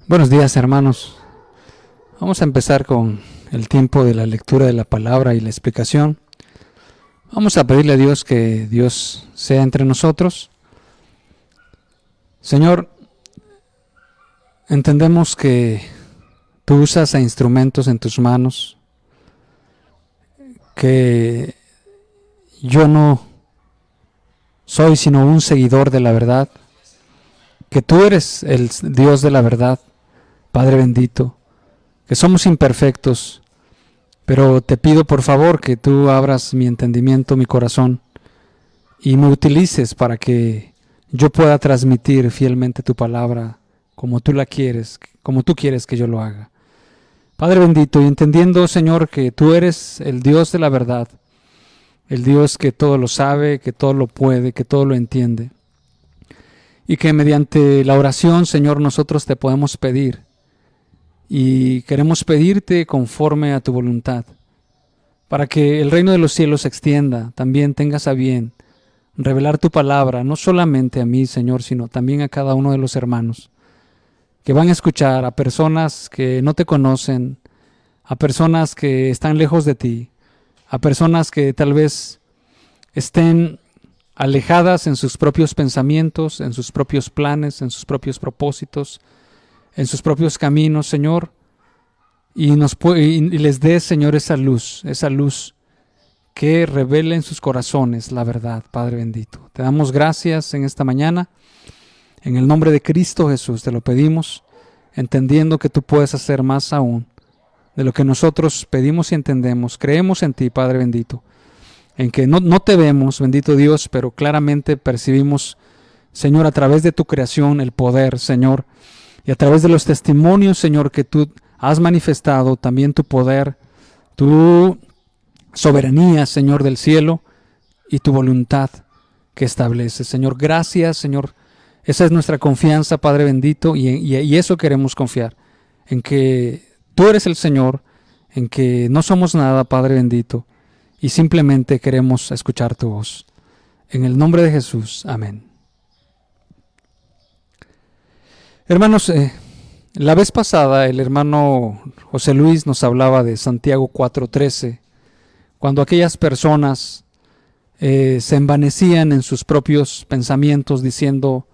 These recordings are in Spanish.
Buenos días, hermanos. Vamos a empezar con el tiempo de la lectura de la palabra y la explicación. Vamos a pedirle a Dios que Dios sea entre nosotros. Señor, entendemos que tú usas a instrumentos en tus manos, que yo no soy sino un seguidor de la verdad, que tú eres el Dios de la verdad, Padre bendito, que somos imperfectos, pero te pido por favor que tú abras mi entendimiento, mi corazón, y me utilices para que yo pueda transmitir fielmente tu palabra como tú la quieres, como tú quieres que yo lo haga. Padre bendito, y entendiendo, Señor, que tú eres el Dios de la verdad, el Dios que todo lo sabe, que todo lo puede, que todo lo entiende, y que mediante la oración, Señor, nosotros te podemos pedir, y queremos pedirte conforme a tu voluntad, para que el reino de los cielos se extienda, también tengas a bien revelar tu palabra, no solamente a mí, Señor, sino también a cada uno de los hermanos, que van a escuchar, a personas que no te conocen, a personas que están lejos de ti, a personas que tal vez estén alejadas en sus propios pensamientos, en sus propios planes, en sus propios propósitos, en sus propios caminos, Señor, y les dé, Señor, esa luz que revele en sus corazones la verdad, Padre bendito. Te damos gracias en esta mañana, en el nombre de Cristo Jesús te lo pedimos, entendiendo que tú puedes hacer más aún de lo que nosotros pedimos y entendemos. Creemos en ti, Padre bendito, en que no te vemos, bendito Dios, pero claramente percibimos, Señor, a través de tu creación el poder, Señor, y a través de los testimonios, Señor, que tú has manifestado, también tu poder, tu soberanía, Señor, del cielo, y tu voluntad que estableces. Señor, gracias, Señor. Esa es nuestra confianza, Padre bendito, y eso queremos confiar, en que tú eres el Señor, en que no somos nada, Padre bendito, y simplemente queremos escuchar tu voz. En el nombre de Jesús, amén. Hermanos, la vez pasada el hermano José Luis nos hablaba de Santiago 4:13, cuando aquellas personas se envanecían en sus propios pensamientos diciendo,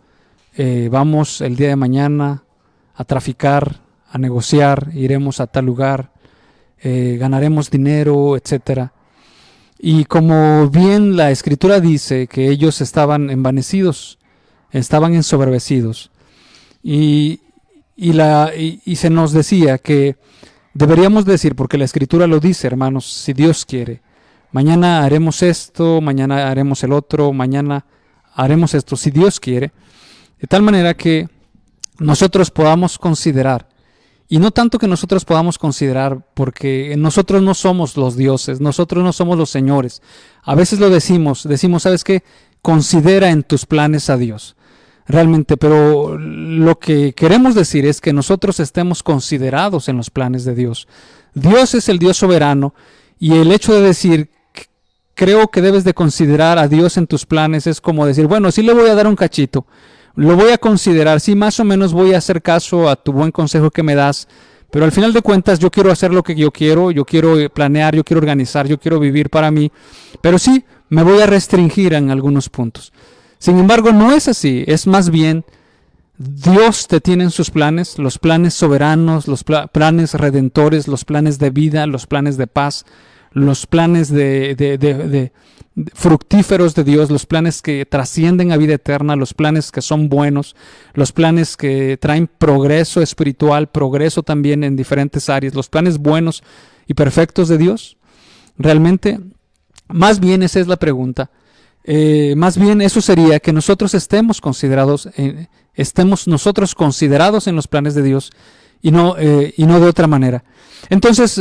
vamos el día de mañana a traficar, a negociar, iremos a tal lugar, ganaremos dinero, etcétera. Y como bien la Escritura dice que ellos estaban envanecidos, estaban ensoberbecidos, y se nos decía que deberíamos decir, porque la Escritura lo dice, hermanos, si Dios quiere, mañana haremos esto, mañana haremos el otro, mañana haremos esto, si Dios quiere, de tal manera que nosotros podamos considerar, y no tanto que nosotros podamos considerar, porque nosotros no somos los dioses, nosotros no somos los señores. A veces lo decimos, ¿sabes qué? Considera en tus planes a Dios. Realmente, pero lo que queremos decir es que nosotros estemos considerados en los planes de Dios. Dios es el Dios soberano, y el hecho de decir, creo que debes de considerar a Dios en tus planes, es como decir, bueno, sí le voy a dar un cachito, lo voy a considerar, sí más o menos voy a hacer caso a tu buen consejo que me das, pero al final de cuentas yo quiero hacer lo que yo quiero planear, yo quiero organizar, yo quiero vivir para mí, pero sí me voy a restringir en algunos puntos. Sin embargo, no es así, es más bien Dios te tiene en sus planes, los planes soberanos, los planes redentores, los planes de vida, los planes de paz, los planes de fructíferos de Dios, los planes que trascienden a vida eterna, los planes que son buenos, los planes que traen progreso espiritual, progreso también en diferentes áreas, los planes buenos y perfectos de Dios. Realmente, más bien esa es la pregunta. Más bien eso sería que nosotros estemos nosotros considerados en los planes de Dios y no de otra manera. Entonces,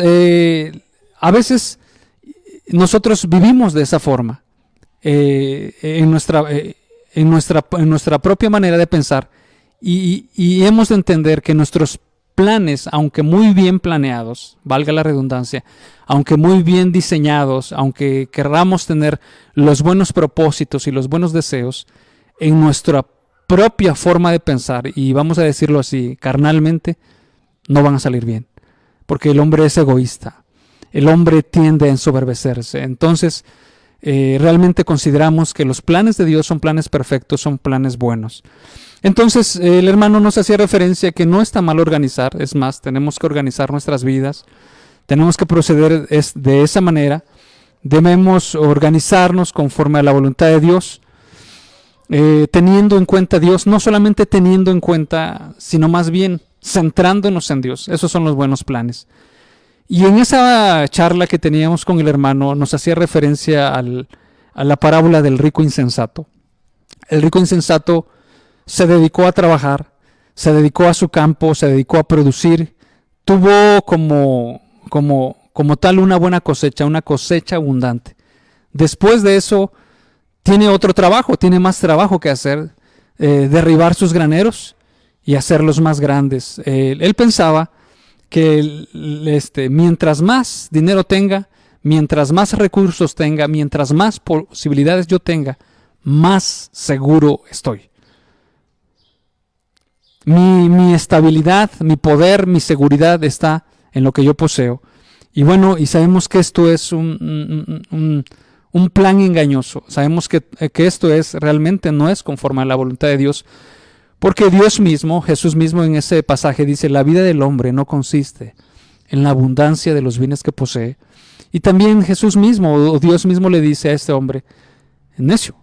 a veces nosotros vivimos de esa forma, en nuestra propia manera de pensar, y hemos de entender que nuestros planes, aunque muy bien planeados, valga la redundancia, aunque muy bien diseñados, aunque queramos tener los buenos propósitos y los buenos deseos, en nuestra propia forma de pensar, y vamos a decirlo así, carnalmente, no van a salir bien. Porque el hombre es egoísta. El hombre tiende a ensoberbecerse. Entonces, realmente consideramos que los planes de Dios son planes perfectos, son planes buenos. Entonces, el hermano nos hacía referencia a que no está mal organizar. Es más, tenemos que organizar nuestras vidas. Tenemos que proceder de esa manera. Debemos organizarnos conforme a la voluntad de Dios, teniendo en cuenta a Dios, no solamente teniendo en cuenta, sino más bien centrándonos en Dios. Esos son los buenos planes. Y en esa charla que teníamos con el hermano, nos hacía referencia a la parábola del rico insensato. El rico insensato se dedicó a trabajar, se dedicó a su campo, se dedicó a producir, tuvo como tal una buena cosecha, una cosecha abundante. Después de eso, tiene otro trabajo, tiene más trabajo que hacer, derribar sus graneros y hacerlos más grandes. Él pensaba que mientras más dinero tenga, mientras más recursos tenga, mientras más posibilidades yo tenga, más seguro estoy. Mi estabilidad, mi poder, mi seguridad está en lo que yo poseo. Y bueno, y sabemos que esto es un plan engañoso. Sabemos que esto realmente no es conforme a la voluntad de Dios. Porque Dios mismo, Jesús mismo en ese pasaje dice, la vida del hombre no consiste en la abundancia de los bienes que posee. Y también Jesús mismo, o Dios mismo le dice a este hombre, necio,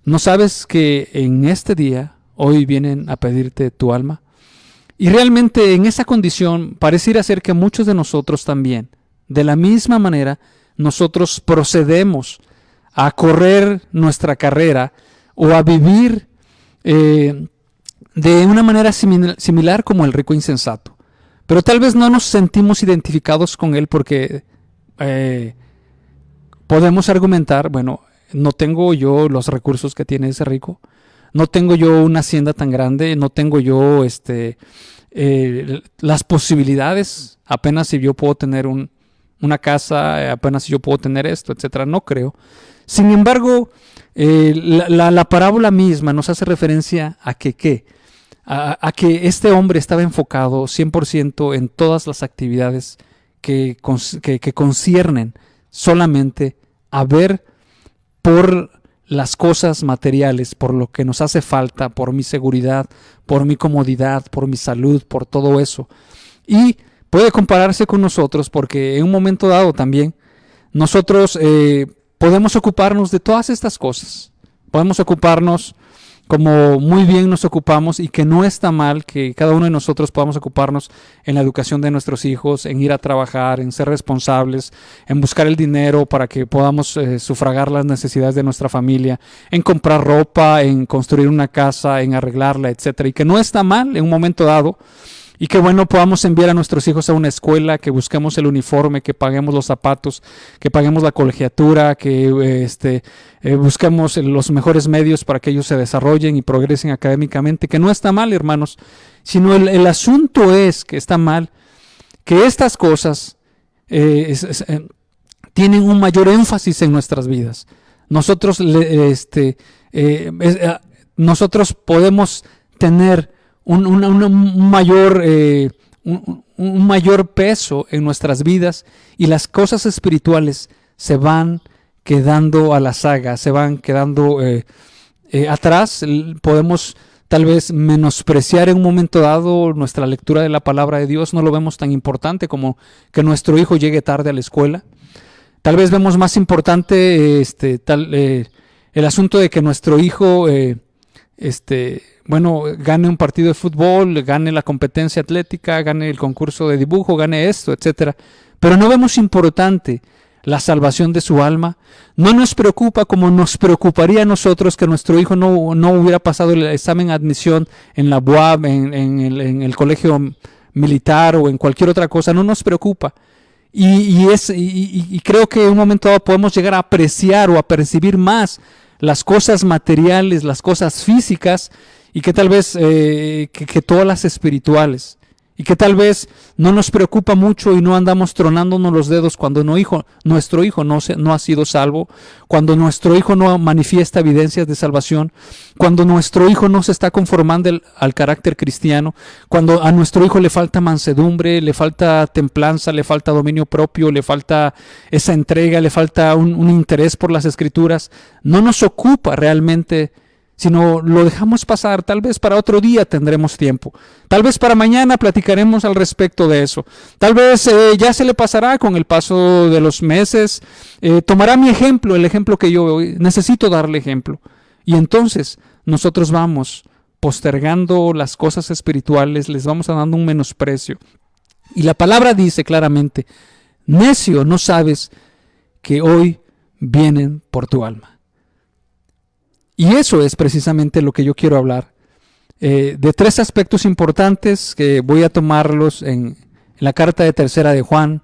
¿no sabes que en este día, hoy vienen a pedirte tu alma? Y realmente en esa condición pareciera ser que muchos de nosotros también, de la misma manera, nosotros procedemos a correr nuestra carrera o a vivir de una manera similar como el rico insensato. Pero tal vez no nos sentimos identificados con él porque podemos argumentar, bueno, no tengo yo los recursos que tiene ese rico, no tengo yo una hacienda tan grande, no tengo yo las posibilidades, apenas si yo puedo tener una casa, apenas si yo puedo tener esto, etcétera. No creo. Sin embargo, la parábola misma nos hace referencia a que este hombre estaba enfocado 100% en todas las actividades que conciernen solamente a ver por las cosas materiales, por lo que nos hace falta, por mi seguridad, por mi comodidad, por mi salud, por todo eso. Y puede compararse con nosotros porque en un momento dado también nosotros podemos ocuparnos de todas estas cosas. Podemos ocuparnos como muy bien nos ocupamos, y que no está mal que cada uno de nosotros podamos ocuparnos en la educación de nuestros hijos, en ir a trabajar, en ser responsables, en buscar el dinero para que podamos sufragar las necesidades de nuestra familia, en comprar ropa, en construir una casa, en arreglarla, etcétera, y que no está mal en un momento dado. Y que bueno, podamos enviar a nuestros hijos a una escuela, que busquemos el uniforme, que paguemos los zapatos, que paguemos la colegiatura, que busquemos los mejores medios para que ellos se desarrollen y progresen académicamente, que no está mal, hermanos, sino el asunto es que está mal, que estas cosas tienen un mayor énfasis en nuestras vidas. Nosotros podemos tener un mayor peso en nuestras vidas, y las cosas espirituales se van quedando a la saga, se van quedando atrás. Podemos tal vez menospreciar en un momento dado nuestra lectura de la palabra de Dios, no lo vemos tan importante como que nuestro hijo llegue tarde a la escuela. Tal vez vemos más importante el asunto de que nuestro hijo gane un partido de fútbol, gane la competencia atlética, gane el concurso de dibujo, gane esto, etcétera. Pero no vemos importante la salvación de su alma. No nos preocupa como nos preocuparía a nosotros que nuestro hijo no hubiera pasado el examen de admisión en la UAB, en el colegio militar o en cualquier otra cosa. No nos preocupa. Y creo que en un momento dado podemos llegar a apreciar o a percibir más las cosas materiales, las cosas físicas, y que tal vez que todas las espirituales. y que tal vez no nos preocupa mucho y no andamos tronándonos los dedos cuando nuestro hijo no ha sido salvo, cuando nuestro hijo no manifiesta evidencias de salvación, cuando nuestro hijo no se está conformando al carácter cristiano, cuando a nuestro hijo le falta mansedumbre, le falta templanza, le falta dominio propio, le falta esa entrega, le falta un interés por las Escrituras. No nos ocupa realmente, sino lo dejamos pasar. Tal vez para otro día tendremos tiempo. Tal vez para mañana platicaremos al respecto de eso. Tal vez ya se le pasará con el paso de los meses. Tomará mi ejemplo, el ejemplo que yo necesito darle ejemplo. Y entonces nosotros vamos postergando las cosas espirituales, les vamos dando un menosprecio. Y la palabra dice claramente: necio, no sabes que hoy vienen por tu alma. Y eso es precisamente lo que yo quiero hablar, de tres aspectos importantes que voy a tomarlos en la carta de tercera de Juan.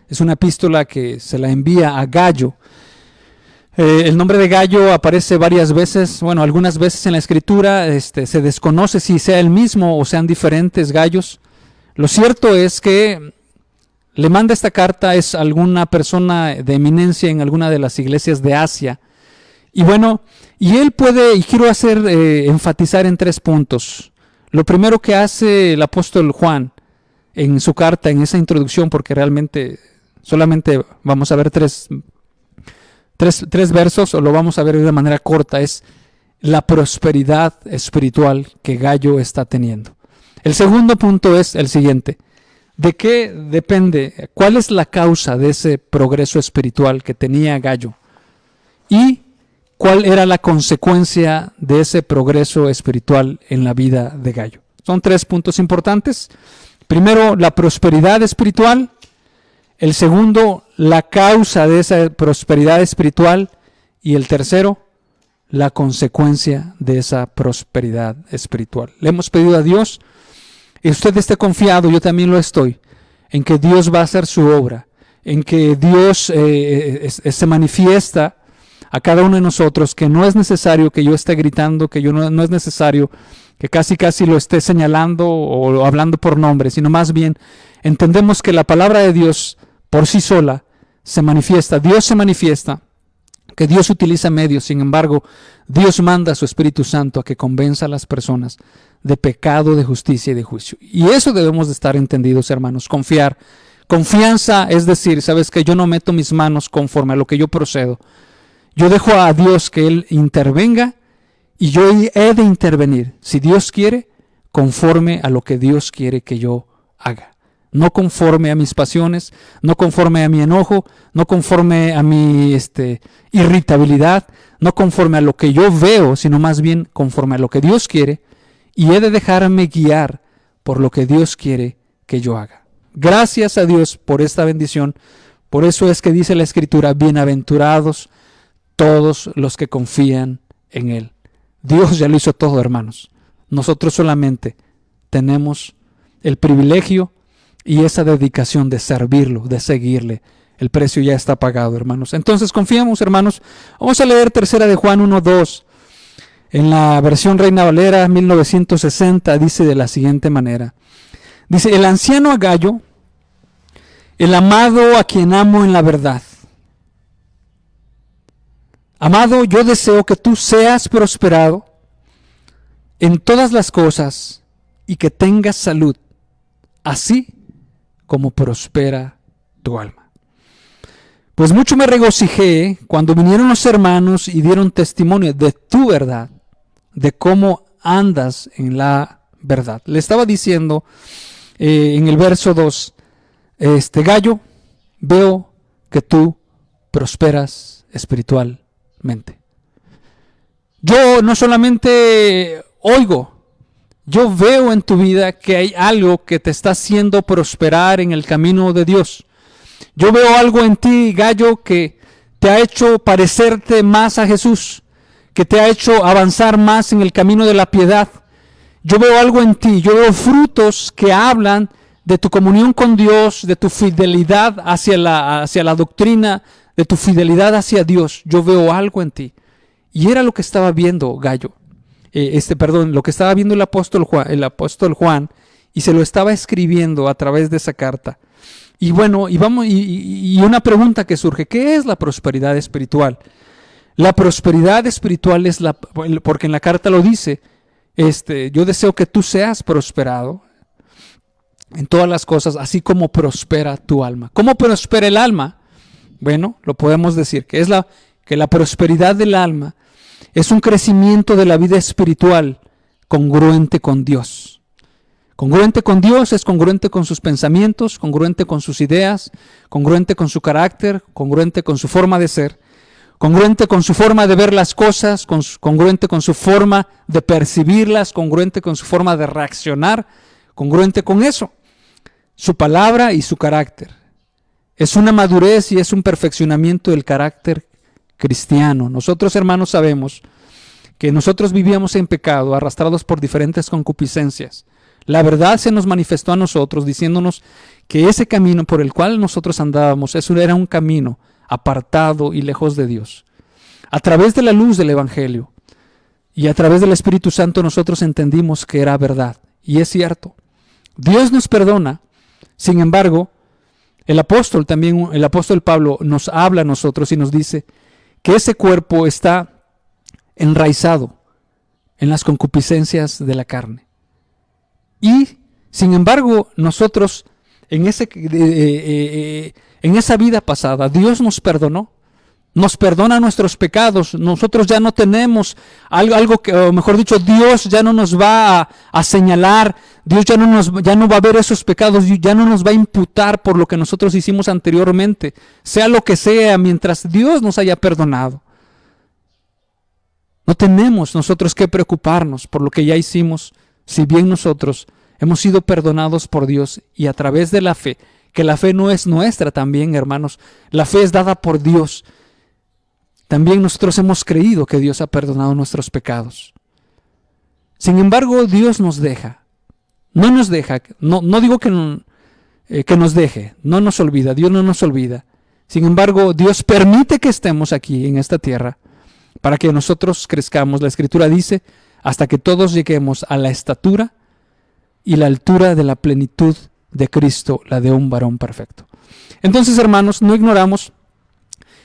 Es una epístola que se la envía a Gallo. El nombre de Gallo aparece varias veces, bueno, algunas veces en la Escritura. Se desconoce si sea el mismo o sean diferentes Gallos. Lo cierto es que le manda esta carta es alguna persona de eminencia en alguna de las iglesias de Asia. Y bueno, y quiero enfatizar en tres puntos. Lo primero que hace el apóstol Juan en su carta, en esa introducción, porque realmente solamente vamos a ver tres versos, o lo vamos a ver de una manera corta, es la prosperidad espiritual que Gallo está teniendo. El segundo punto es el siguiente: ¿de qué depende? ¿Cuál es la causa de ese progreso espiritual que tenía Gallo? Y ¿cuál era la consecuencia de ese progreso espiritual en la vida de Gallo? Son tres puntos importantes. Primero, la prosperidad espiritual. El segundo, la causa de esa prosperidad espiritual. Y el tercero, la consecuencia de esa prosperidad espiritual. Le hemos pedido a Dios, y usted esté confiado, yo también lo estoy, en que Dios va a hacer su obra, en que Dios se manifiesta a cada uno de nosotros, que no es necesario que yo esté gritando, que no es necesario que casi lo esté señalando o hablando por nombre, sino más bien entendemos que la palabra de Dios por sí sola se manifiesta. Dios se manifiesta, que Dios utiliza medios. Sin embargo, Dios manda a su Espíritu Santo a que convenza a las personas de pecado, de justicia y de juicio. Y eso debemos de estar entendidos, hermanos. Confianza es decir, sabes que yo no meto mis manos conforme a lo que yo procedo. Yo dejo a Dios que Él intervenga, y yo he de intervenir, si Dios quiere, conforme a lo que Dios quiere que yo haga. No conforme a mis pasiones, no conforme a mi enojo, no conforme a mi irritabilidad, no conforme a lo que yo veo, sino más bien conforme a lo que Dios quiere, y he de dejarme guiar por lo que Dios quiere que yo haga. Gracias a Dios por esta bendición. Por eso es que dice la Escritura: bienaventurados todos los que confían en Él. Dios ya lo hizo todo, hermanos. Nosotros solamente tenemos el privilegio y esa dedicación de servirlo, de seguirle. El precio ya está pagado, hermanos. Entonces confiamos, hermanos. Vamos a leer tercera de Juan 1:2. En la versión Reina Valera 1960 dice de la siguiente manera. Dice: el anciano a Gallo, el amado a quien amo en la verdad. Amado, yo deseo que tú seas prosperado en todas las cosas y que tengas salud, así como prospera tu alma. Pues mucho me regocijé cuando vinieron los hermanos y dieron testimonio de tu verdad, de cómo andas en la verdad. Le estaba diciendo en el verso 2, Gallo, veo que tú prosperas espiritualmente. Yo no solamente oigo, yo veo en tu vida que hay algo que te está haciendo prosperar en el camino de Dios. Yo veo algo en ti, Gallo, que te ha hecho parecerte más a Jesús, que te ha hecho avanzar más en el camino de la piedad. Yo veo algo en ti, yo veo frutos que hablan de tu comunión con Dios, de tu fidelidad hacia la doctrina, de tu fidelidad hacia Dios. Yo veo algo en ti. Y era lo que estaba viendo Gallo, lo que estaba viendo el apóstol Juan, y se lo estaba escribiendo a través de esa carta. Y bueno, y una pregunta que surge, ¿qué es la prosperidad espiritual? La prosperidad espiritual es porque en la carta lo dice, yo deseo que tú seas prosperado en todas las cosas, así como prospera tu alma. ¿Cómo prospera el alma? Bueno, lo podemos decir, que la prosperidad del alma es un crecimiento de la vida espiritual congruente con Dios. Congruente con Dios es congruente con sus pensamientos, congruente con sus ideas, congruente con su carácter, congruente con su forma de ser, congruente con su forma de ver las cosas, congruente con su forma de percibirlas, congruente con su forma de reaccionar, congruente con eso, su palabra y su carácter. Es una madurez y es un perfeccionamiento del carácter cristiano. Nosotros, hermanos, sabemos que nosotros vivíamos en pecado, arrastrados por diferentes concupiscencias. La verdad se nos manifestó a nosotros diciéndonos que ese camino por el cual nosotros andábamos, eso era un camino apartado y lejos de Dios. A través de la luz del Evangelio y a través del Espíritu Santo nosotros entendimos que era verdad. Y es cierto, Dios nos perdona. Sin embargo, el apóstol Pablo nos habla a nosotros y nos dice que ese cuerpo está enraizado en las concupiscencias de la carne. Y, sin embargo, nosotros en esa vida pasada, Dios nos perdonó. Nos perdona nuestros pecados. Nosotros ya no tenemos algo que, o mejor dicho, Dios ya no nos va a señalar. Dios ya no va a ver esos pecados, ya no nos va a imputar por lo que nosotros hicimos anteriormente, sea lo que sea, mientras Dios nos haya perdonado. No tenemos nosotros que preocuparnos por lo que ya hicimos, si bien nosotros hemos sido perdonados por Dios y a través de la fe, que la fe no es nuestra también, hermanos, la fe es dada por Dios. También nosotros hemos creído que Dios ha perdonado nuestros pecados. Sin embargo, Dios nos deja. No nos deja, no digo que nos deje, no nos olvida, Dios no nos olvida. Sin embargo, Dios permite que estemos aquí en esta tierra para que nosotros crezcamos. La Escritura dice, hasta que todos lleguemos a la estatura y la altura de la plenitud de Cristo, la de un varón perfecto. Entonces, hermanos, no ignoramos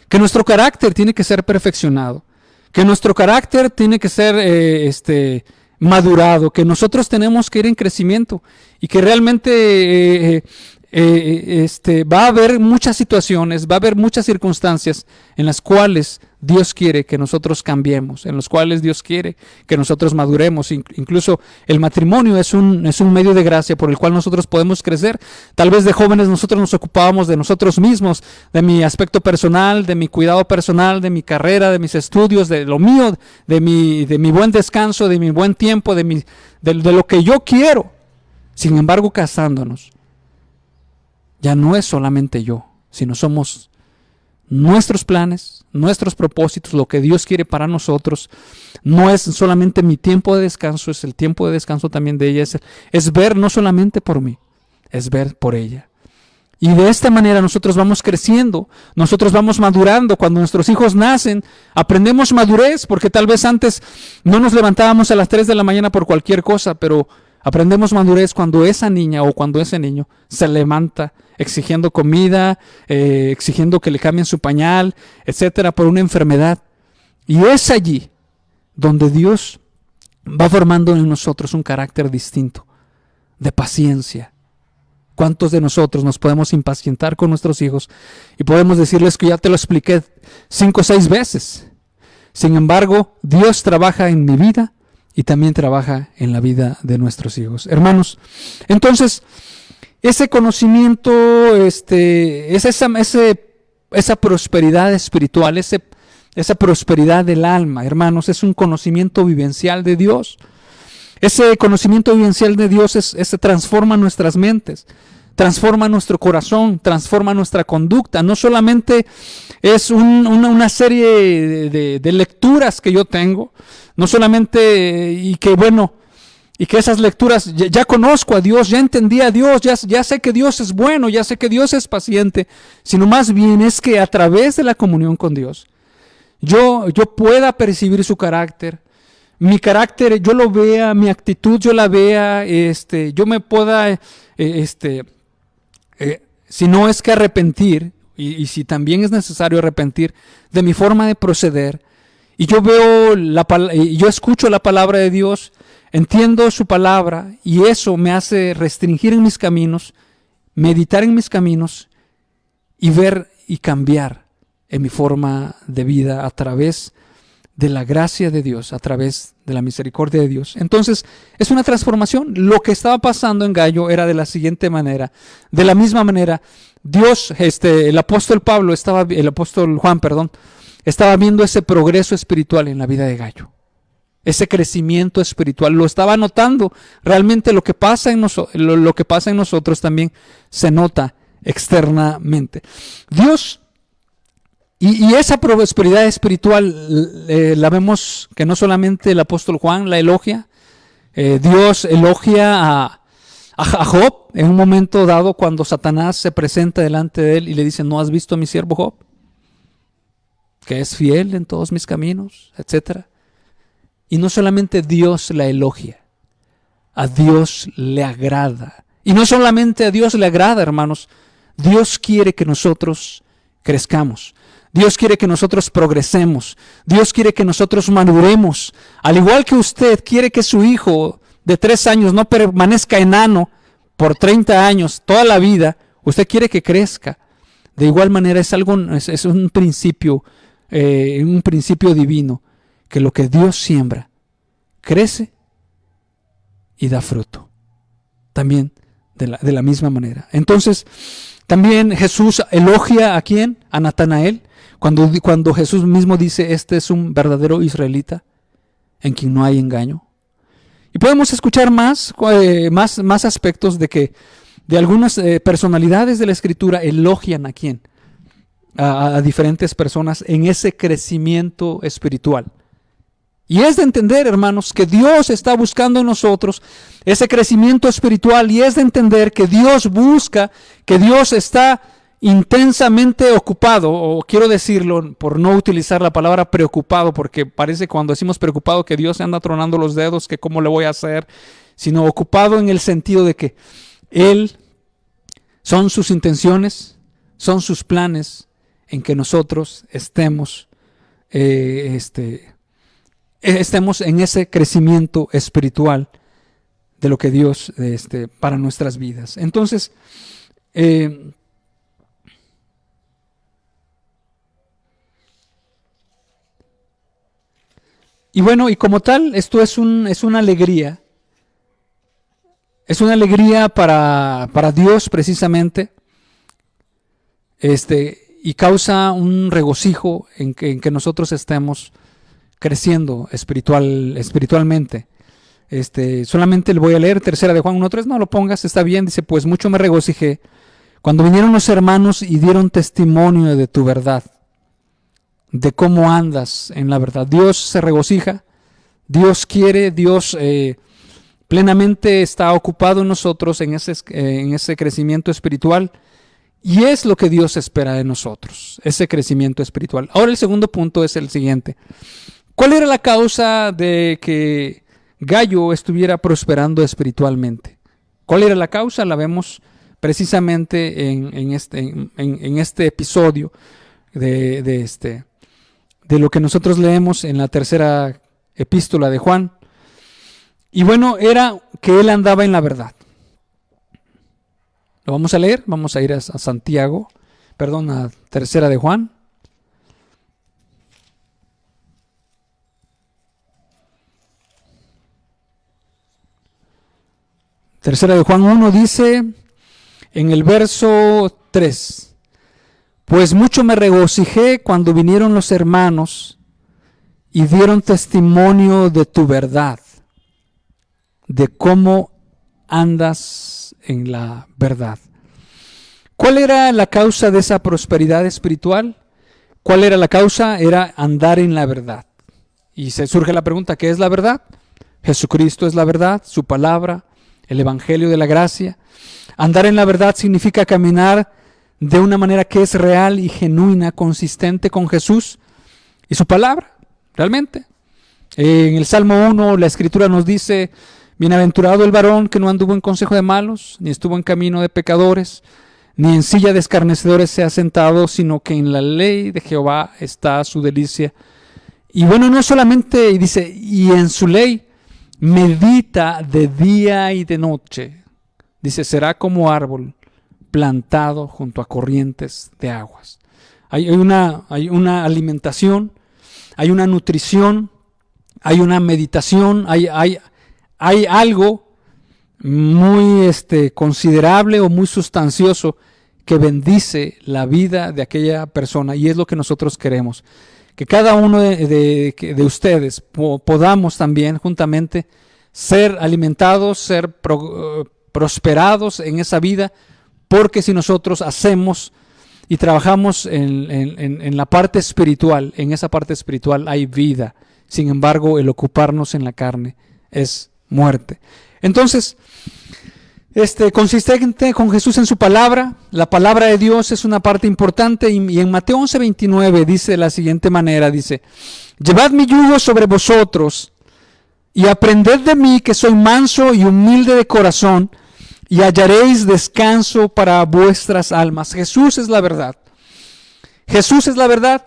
que nuestro carácter tiene que ser perfeccionado, que nuestro carácter tiene que ser madurado, que nosotros tenemos que ir en crecimiento y que realmente va a haber muchas situaciones, va a haber muchas circunstancias en las cuales Dios quiere que nosotros cambiemos, en los cuales Dios quiere que nosotros maduremos. Incluso el matrimonio es un medio de gracia por el cual nosotros podemos crecer. Tal vez de jóvenes nosotros nos ocupábamos de nosotros mismos, de mi aspecto personal, de mi cuidado personal, de mi carrera, de mis estudios, de lo mío, de mi buen descanso, de mi buen tiempo, de lo que yo quiero. Sin embargo, casándonos, ya no es solamente yo, sino somos nuestros planes, nuestros propósitos, lo que Dios quiere para nosotros. No es solamente mi tiempo de descanso, es el tiempo de descanso también de ella. Es ver no solamente por mí, es ver por ella. Y de esta manera nosotros vamos creciendo, nosotros vamos madurando. Cuando nuestros hijos nacen, aprendemos madurez, porque tal vez antes no nos levantábamos a las 3 de la mañana por cualquier cosa, pero aprendemos madurez cuando esa niña o cuando ese niño se levanta exigiendo comida, exigiendo que le cambien su pañal, etcétera, por una enfermedad. Y es allí donde Dios va formando en nosotros un carácter distinto, de paciencia. ¿Cuántos de nosotros nos podemos impacientar con nuestros hijos y podemos decirles que ya te lo expliqué 5 o 6 veces? Sin embargo, Dios trabaja en mi vida y también trabaja en la vida de nuestros hijos. Hermanos, entonces, ese conocimiento, es esa prosperidad espiritual, esa prosperidad del alma, hermanos, es un conocimiento vivencial de Dios. Ese conocimiento vivencial de Dios se transforma nuestras mentes, transforma nuestro corazón, transforma nuestra conducta. No solamente es una serie de lecturas que yo tengo, no solamente, y que esas lecturas, ya conozco a Dios, ya entendí a Dios, ya sé que Dios es bueno, ya sé que Dios es paciente, sino más bien es que a través de la comunión con Dios, yo pueda percibir su carácter, mi carácter, yo lo vea, mi actitud, yo la vea, yo me pueda, si no es que arrepentir, y si también es necesario arrepentir de mi forma de proceder, y yo veo yo escucho la palabra de Dios, entiendo su palabra, y eso me hace restringir en mis caminos, meditar en mis caminos, y ver y cambiar en mi forma de vida a través de la gracia de Dios, a través de la misericordia de Dios. Entonces, es una transformación. Lo que estaba pasando en Gallo era de la siguiente manera. De la misma manera, Dios, el apóstol Juan, estaba viendo ese progreso espiritual en la vida de Gallo. Ese crecimiento espiritual, lo estaba notando. Realmente lo que pasa en nosotros también se nota externamente. Dios, y esa prosperidad espiritual la vemos que no solamente el apóstol Juan la elogia, Dios elogia a Job en un momento dado cuando Satanás se presenta delante de él y le dice: ¿no has visto a mi siervo Job? Que es fiel en todos mis caminos, etc. Y no solamente Dios la elogia, a Dios le agrada. Y no solamente a Dios le agrada, hermanos, Dios quiere que nosotros crezcamos. Dios quiere que nosotros progresemos. Dios quiere que nosotros maduremos. Al igual que usted quiere que su hijo de 3 años no permanezca enano por 30 años, toda la vida, usted quiere que crezca. De igual manera es un principio divino, que lo que Dios siembra crece y da fruto. También de la misma manera. Entonces, también Jesús elogia ¿a quién? A Natanael. Cuando Jesús mismo dice: este es un verdadero israelita en quien no hay engaño. Y podemos escuchar más aspectos de algunas personalidades de la Escritura elogian ¿a quién? A diferentes personas en ese crecimiento espiritual. Y es de entender, hermanos, que Dios está buscando en nosotros ese crecimiento espiritual, y es de entender que Dios busca, que Dios está intensamente ocupado, o quiero decirlo por no utilizar la palabra preocupado, porque parece cuando decimos preocupado que Dios se anda tronando los dedos, que cómo le voy a hacer, sino ocupado en el sentido de que Él, son sus intenciones, son sus planes en que nosotros estemos en ese crecimiento espiritual de lo que Dios para nuestras vidas. Entonces, y bueno, y como tal, esto es una alegría. Es una alegría para Dios precisamente, y causa un regocijo en que nosotros estemos creciendo espiritualmente. Solamente le voy a leer 3 de Juan 1:3, no lo pongas, está bien, dice: pues mucho me regocijé cuando vinieron los hermanos y dieron testimonio de tu verdad, de cómo andas en la verdad. Dios se regocija, Dios quiere, Dios plenamente está ocupado en nosotros en ese crecimiento espiritual, y es lo que Dios espera de nosotros, ese crecimiento espiritual. Ahora el segundo punto es el siguiente: ¿cuál era la causa de que Gallo estuviera prosperando espiritualmente? ¿Cuál era la causa? La vemos precisamente en este episodio de lo que nosotros leemos en la 3 epístola de Juan. Y bueno, era que él andaba en la verdad. Lo vamos a leer, vamos a ir a Santiago, a 3 de Juan. Tercera de Juan 1 dice en el verso 3: pues mucho me regocijé cuando vinieron los hermanos y dieron testimonio de tu verdad, de cómo andas en la verdad. ¿Cuál era la causa de esa prosperidad espiritual? ¿Cuál era la causa? Era andar en la verdad. Y se surge la pregunta: ¿qué es la verdad? Jesucristo es la verdad, su palabra, el evangelio de la gracia. Andar en la verdad significa caminar de una manera que es real y genuina, consistente con Jesús y su palabra, realmente. En el Salmo 1 la Escritura nos dice: bienaventurado el varón que no anduvo en consejo de malos, ni estuvo en camino de pecadores, ni en silla de escarnecedores se ha sentado, sino que en la ley de Jehová está su delicia. Y bueno, no solamente, y dice, y en su ley medita de día y de noche. Dice, será como árbol plantado junto a corrientes de aguas. Hay una alimentación, hay una nutrición, hay una meditación, hay algo muy considerable o muy sustancioso que bendice la vida de aquella persona, y es lo que nosotros queremos. Que cada uno de ustedes podamos también juntamente ser alimentados, ser prosperados en esa vida, porque si nosotros hacemos y trabajamos en la parte espiritual, en esa parte espiritual hay vida. Sin embargo, el ocuparnos en la carne es muerte. Entonces, consistente con Jesús en su palabra, la palabra de Dios es una parte importante, y en Mateo 11:29 dice de la siguiente manera, dice: llevad mi yugo sobre vosotros y aprended de mí, que soy manso y humilde de corazón, y hallaréis descanso para vuestras almas. Jesús es la verdad. Jesús es la verdad.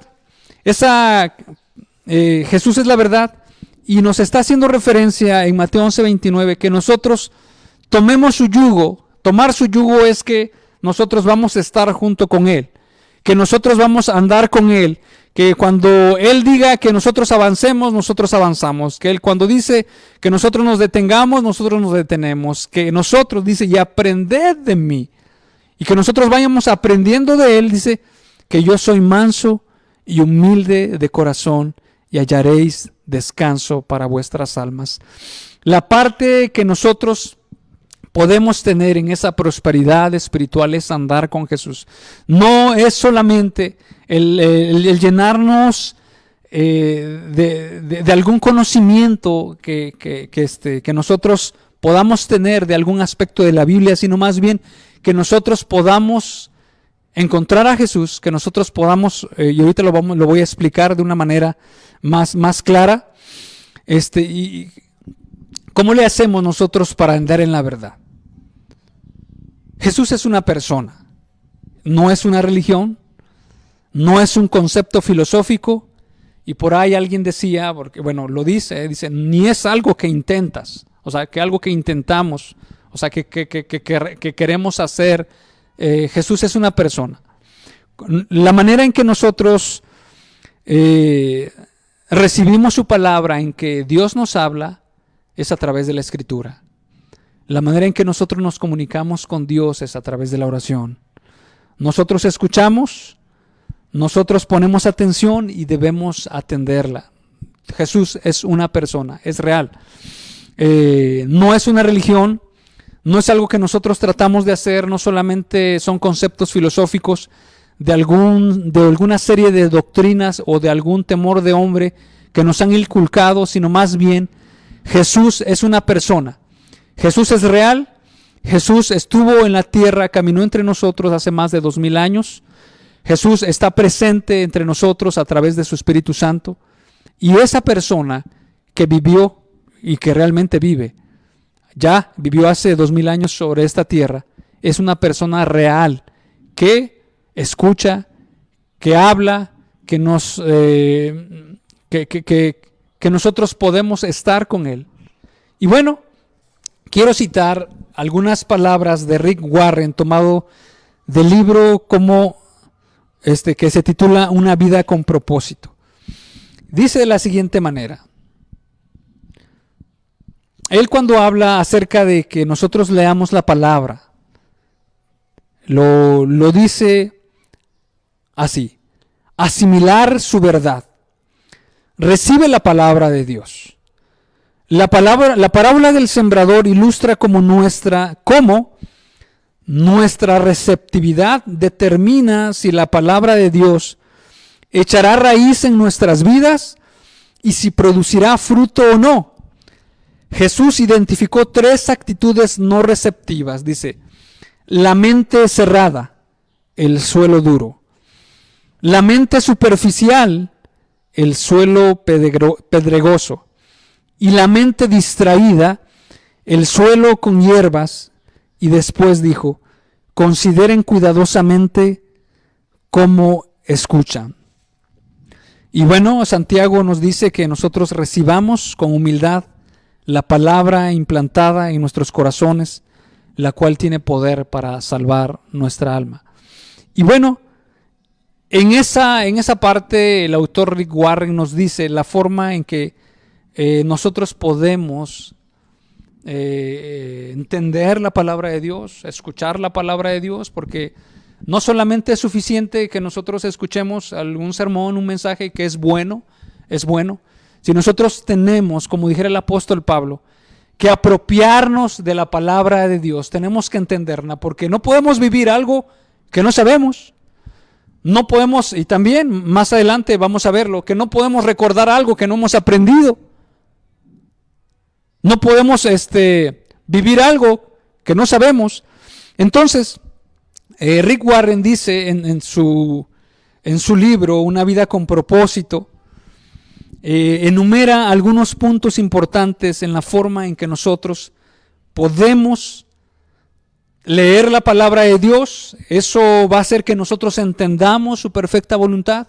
Jesús es la verdad, y nos está haciendo referencia en Mateo 11:29 que nosotros tomemos su yugo. Tomar su yugo es que nosotros vamos a estar junto con Él, que nosotros vamos a andar con Él, que cuando Él diga que nosotros avancemos, nosotros avanzamos, que Él cuando dice que nosotros nos detengamos, nosotros nos detenemos, que nosotros, dice, y aprended de mí, y que nosotros vayamos aprendiendo de Él. Dice que yo soy manso y humilde de corazón, y hallaréis descanso para vuestras almas. La parte que nosotros podemos tener en esa prosperidad espiritual es andar con Jesús. No es solamente el llenarnos de algún conocimiento que nosotros podamos tener de algún aspecto de la Biblia, sino más bien que nosotros podamos encontrar a Jesús, que nosotros podamos, y ahorita lo voy a explicar de una manera más clara, y ¿cómo le hacemos nosotros para andar en la verdad? Jesús es una persona, no es una religión, no es un concepto filosófico, y por ahí alguien decía, porque bueno, lo dice, ni es algo que intentas, o sea, que algo que intentamos, o sea, que queremos hacer. Jesús es una persona. La manera en que nosotros recibimos su palabra, en que Dios nos habla, es a través de la Escritura. La manera en que nosotros nos comunicamos con Dios es a través de la oración. Nosotros escuchamos, nosotros ponemos atención y debemos atenderla. Jesús es una persona, es real. No es una religión, no es algo que nosotros tratamos de hacer, no solamente son conceptos filosóficos de alguna serie de doctrinas o de algún temor de hombre que nos han inculcado, sino más bien Jesús es una persona. Jesús es real. Jesús estuvo en la tierra, caminó entre nosotros hace más de 2000 años. Jesús está presente entre nosotros a través de su Espíritu Santo. Y esa persona que vivió y que realmente vive, ya vivió hace 2000 años sobre esta tierra, es una persona real que escucha, que habla, que nosotros podemos estar con Él. Y bueno, quiero citar algunas palabras de Rick Warren tomado del libro que se titula Una vida con propósito. Dice de la siguiente manera: él, cuando habla acerca de que nosotros leamos la palabra, lo dice así: asimilar su verdad. Recibe la palabra de Dios. La parábola del sembrador ilustra cómo nuestra receptividad determina si la palabra de Dios echará raíz en nuestras vidas y si producirá fruto o no. Jesús identificó 3 actitudes no receptivas. Dice: la mente cerrada, el suelo duro; la mente superficial, el suelo pedregoso; y la mente distraída, el suelo con hierbas, y después dijo, consideren cuidadosamente cómo escuchan. Y bueno, Santiago nos dice que nosotros recibamos con humildad la palabra implantada en nuestros corazones, la cual tiene poder para salvar nuestra alma. Y bueno, en esa parte el autor Rick Warren nos dice la forma en que nosotros podemos entender la palabra de Dios, escuchar la palabra de Dios, porque no solamente es suficiente que nosotros escuchemos algún sermón, un mensaje que es bueno, si nosotros tenemos, como dijera el apóstol Pablo, que apropiarnos de la palabra de Dios, tenemos que entenderla, porque no podemos vivir algo que no sabemos. No podemos, y también más adelante vamos a verlo, que no podemos recordar algo que no hemos aprendido. No podemos vivir algo que no sabemos. Entonces, Rick Warren dice en su libro, Una vida con propósito, enumera algunos puntos importantes en la forma en que nosotros podemos leer la palabra de Dios. Eso va a hacer que nosotros entendamos su perfecta voluntad.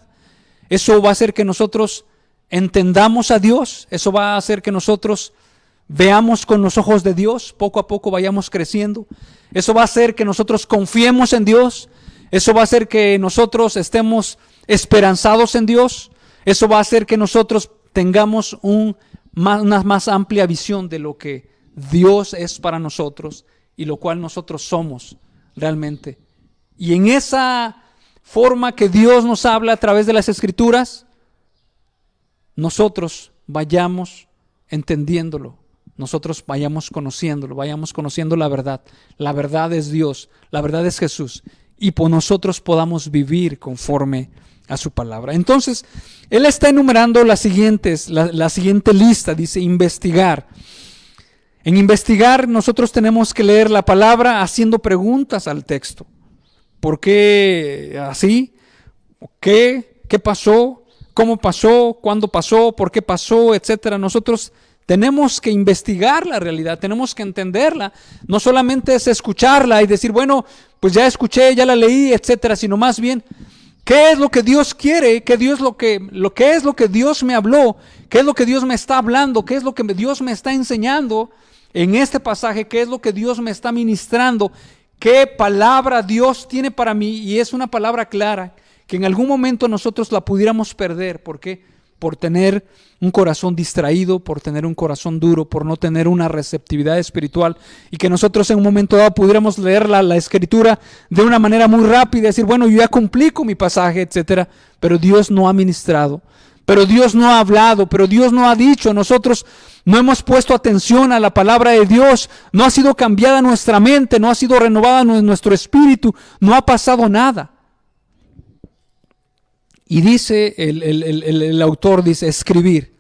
Eso va a hacer que nosotros entendamos a Dios. Eso va a hacer que nosotros veamos con los ojos de Dios, poco a poco vayamos creciendo. Eso va a hacer que nosotros confiemos en Dios. Eso va a hacer que nosotros estemos esperanzados en Dios. Eso va a hacer que nosotros tengamos una más amplia visión de lo que Dios es para nosotros y lo cual nosotros somos realmente. Y en esa forma que Dios nos habla a través de las Escrituras, nosotros vayamos entendiéndolo, nosotros vayamos conociéndolo, vayamos conociendo la verdad. La verdad es Dios, la verdad es Jesús, y por nosotros podamos vivir conforme a su palabra. Entonces, él está enumerando la siguiente lista, dice investigar. En investigar nosotros tenemos que leer la palabra haciendo preguntas al texto. ¿Por qué así? ¿Qué? ¿Qué pasó? ¿Cómo pasó? ¿Cuándo pasó? ¿Por qué pasó? Etcétera. Nosotros tenemos que investigar la realidad, tenemos que entenderla. No solamente es escucharla y decir, bueno, pues ya escuché, ya la leí, etcétera, sino más bien, ¿qué es lo que Dios quiere? ¿Qué es lo que Dios me habló? ¿Qué es lo que Dios me está hablando? ¿Qué es lo que Dios me está enseñando en este pasaje? ¿Qué es lo que Dios me está ministrando? ¿Qué palabra Dios tiene para mí? Y es una palabra clara, que en algún momento nosotros la pudiéramos perder. ¿Por qué? Por tener un corazón distraído, por tener un corazón duro, por no tener una receptividad espiritual, y que nosotros en un momento dado pudiéramos leer la Escritura de una manera muy rápida y decir, bueno, yo ya cumplí con mi pasaje, etcétera, pero Dios no ha ministrado, pero Dios no ha hablado, pero Dios no ha dicho. Nosotros no hemos puesto atención a la palabra de Dios, no ha sido cambiada nuestra mente, no ha sido renovada nuestro espíritu, no ha pasado nada. Y dice el autor, dice escribir.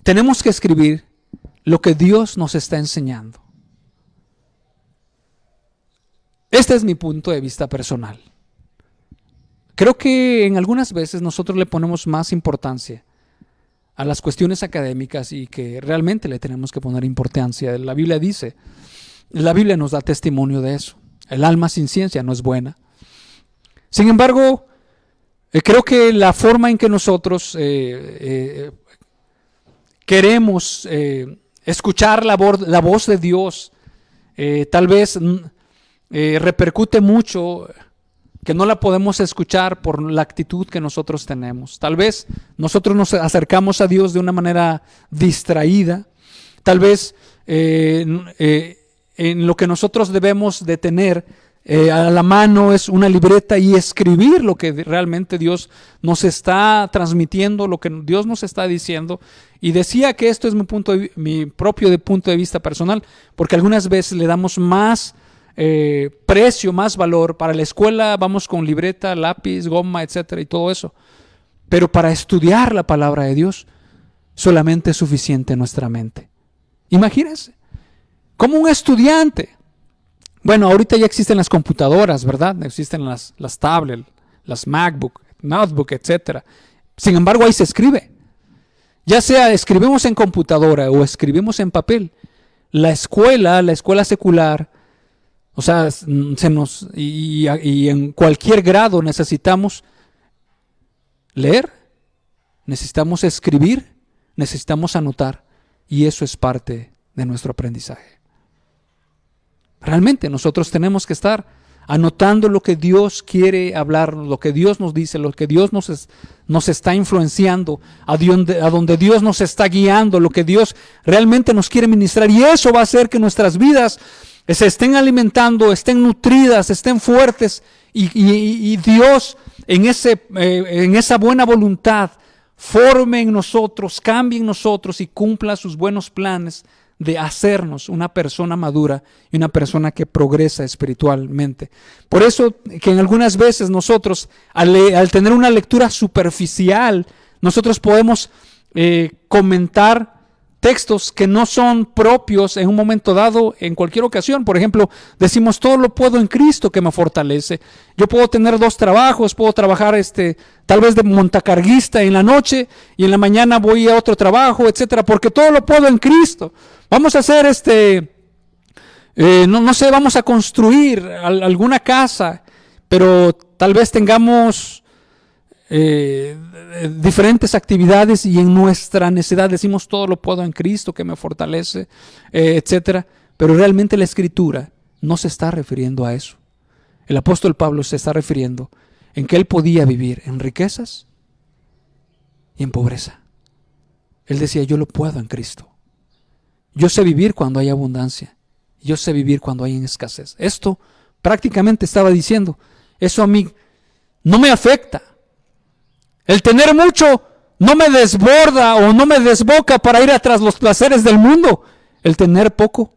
Tenemos que escribir lo que Dios nos está enseñando. Este es mi punto de vista personal. Creo que en algunas veces nosotros le ponemos más importancia a las cuestiones académicas y que realmente le tenemos que poner importancia. La Biblia dice, la Biblia nos da testimonio de eso. El alma sin ciencia no es buena. Sin embargo, creo que la forma en que nosotros queremos escuchar la voz de Dios tal vez repercute mucho, que no la podemos escuchar por la actitud que nosotros tenemos. Tal vez nosotros nos acercamos a Dios de una manera distraída. Tal vez en lo que nosotros debemos de tener a la mano es una libreta y escribir lo que realmente Dios nos está transmitiendo, lo que Dios nos está diciendo. Y decía que esto es mi propio punto de vista personal, porque algunas veces le damos más precio, más valor. Para la escuela vamos con libreta, lápiz, goma, etcétera, y todo eso. Pero para estudiar la palabra de Dios solamente es suficiente nuestra mente. Imagínense, como un estudiante. Bueno, ahorita ya existen las computadoras, ¿verdad? Existen las tablets, las MacBook, notebook, etcétera. Sin embargo, ahí se escribe. Ya sea escribimos en computadora o escribimos en papel, la escuela secular, o sea, y en cualquier grado necesitamos leer, necesitamos escribir, necesitamos anotar, y eso es parte de nuestro aprendizaje. Realmente nosotros tenemos que estar anotando lo que Dios quiere hablar, lo que Dios nos dice, lo que Dios nos está influenciando, a donde Dios nos está guiando, lo que Dios realmente nos quiere ministrar. Y eso va a hacer que nuestras vidas se estén alimentando, estén nutridas, estén fuertes, y Dios en esa buena voluntad forme en nosotros, cambie en nosotros y cumpla sus buenos planes de hacernos una persona madura y una persona que progresa espiritualmente. Por eso que en algunas veces nosotros, al tener una lectura superficial, nosotros podemos comentar textos que no son propios en un momento dado, en cualquier ocasión. Por ejemplo, decimos, todo lo puedo en Cristo que me fortalece. Yo puedo tener 2 trabajos, puedo trabajar tal vez de montacarguista en la noche y en la mañana voy a otro trabajo, etcétera, porque todo lo puedo en Cristo. Vamos a hacer no sé, vamos a construir alguna casa, pero tal vez tengamos diferentes actividades y en nuestra necesidad decimos todo lo puedo en Cristo que me fortalece, etcétera. Pero realmente la Escritura no se está refiriendo a eso. El apóstol Pablo se está refiriendo en que él podía vivir en riquezas y en pobreza. Él decía, yo lo puedo en Cristo. Yo sé vivir cuando hay abundancia. Yo sé vivir cuando hay escasez. Esto prácticamente estaba diciendo, eso a mí no me afecta. El tener mucho no me desborda o no me desboca para ir atrás los placeres del mundo. El tener poco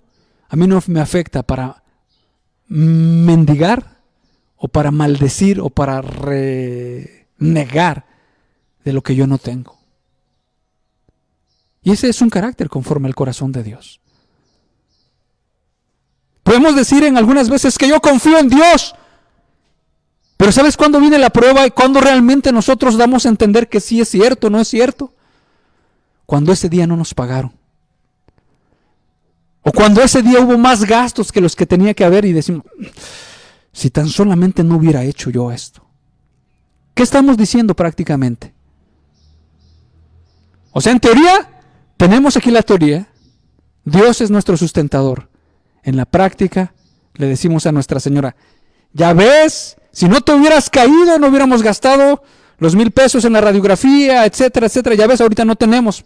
a mí no me afecta para mendigar o para maldecir o para renegar de lo que yo no tengo. Y ese es un carácter conforme al corazón de Dios. Podemos decir en algunas veces que yo confío en Dios. Pero ¿sabes cuándo viene la prueba y cuándo realmente nosotros damos a entender que sí es cierto o no es cierto? Cuando ese día no nos pagaron. O cuando ese día hubo más gastos que los que tenía que haber y decimos, si tan solamente no hubiera hecho yo esto. ¿Qué estamos diciendo prácticamente? O sea, en teoría, tenemos aquí la teoría. Dios es nuestro sustentador. En la práctica, le decimos a Nuestra Señora, ya ves, si no te hubieras caído, no hubiéramos gastado los 1,000 pesos en la radiografía, etcétera, etcétera. Ya ves, ahorita no tenemos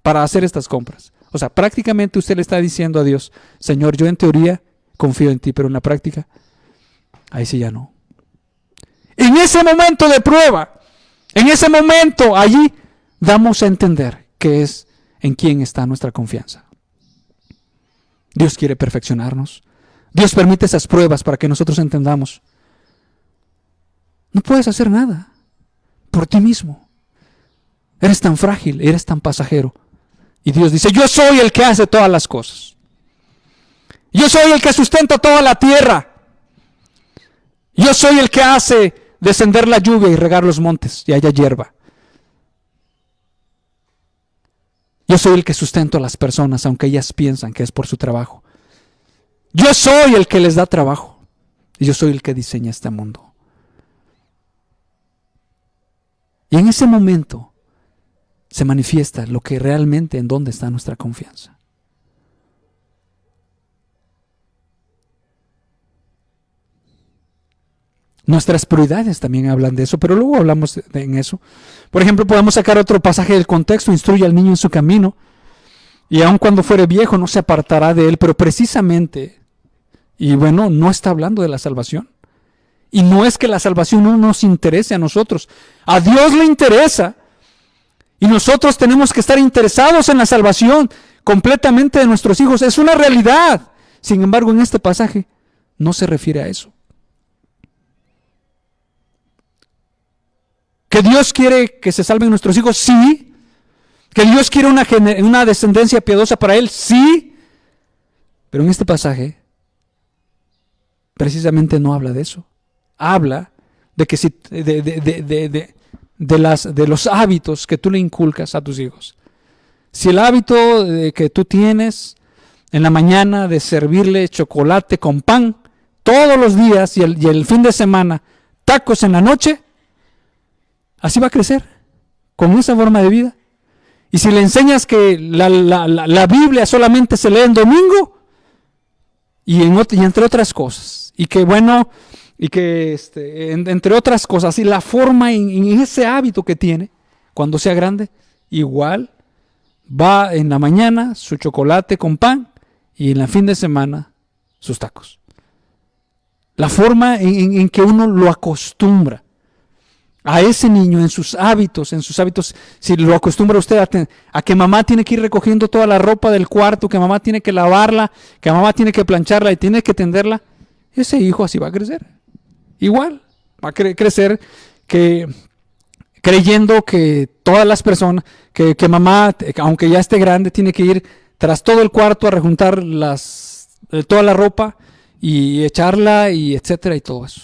para hacer estas compras. O sea, prácticamente usted le está diciendo a Dios, Señor, yo en teoría confío en ti, pero en la práctica, ahí sí ya no. En ese momento de prueba, en ese momento, allí damos a entender que es en quién está nuestra confianza. Dios quiere perfeccionarnos. Dios permite esas pruebas para que nosotros entendamos. No puedes hacer nada por ti mismo. Eres tan frágil, eres tan pasajero. Y Dios dice, yo soy el que hace todas las cosas. Yo soy el que sustenta toda la tierra. Yo soy el que hace descender la lluvia y regar los montes y haya hierba. Yo soy el que sustento a las personas, aunque ellas piensan que es por su trabajo. Yo soy el que les da trabajo. Y yo soy el que diseña este mundo. Y en ese momento se manifiesta lo que realmente en dónde está nuestra confianza. Nuestras prioridades también hablan de eso, pero luego hablamos en eso. Por ejemplo, podemos sacar otro pasaje del contexto, instruye al niño en su camino, y aun cuando fuere viejo no se apartará de él, pero precisamente, y bueno, no está hablando de la salvación. Y no es que la salvación no nos interese a nosotros, a Dios le interesa, y nosotros tenemos que estar interesados en la salvación completamente de nuestros hijos, es una realidad. Sin embargo, en este pasaje no se refiere a eso. ¿Que Dios quiere que se salven nuestros hijos? Sí. ¿Que Dios quiere una descendencia piadosa para Él? Sí. Pero en este pasaje precisamente no habla de eso. Habla de que si de los hábitos que tú le inculcas a tus hijos. Si el hábito que tú tienes en la mañana de servirle chocolate con pan todos los días y el fin de semana tacos en la noche, así va a crecer, con esa forma de vida. Y si le enseñas que la Biblia solamente se lee en domingo y entre otras cosas, y que bueno, y que entre otras cosas, y la forma en ese hábito que tiene cuando sea grande, igual va en la mañana su chocolate con pan y en el fin de semana sus tacos. La forma en que uno lo acostumbra a ese niño en sus hábitos, si lo acostumbra usted a que mamá tiene que ir recogiendo toda la ropa del cuarto, que mamá tiene que lavarla, que mamá tiene que plancharla y tiene que tenderla, ese hijo así va a crecer. Igual, va a crecer creyendo que todas las personas, que mamá, aunque ya esté grande, tiene que ir tras todo el cuarto a rejuntar toda la ropa y echarla y etcétera y todo eso.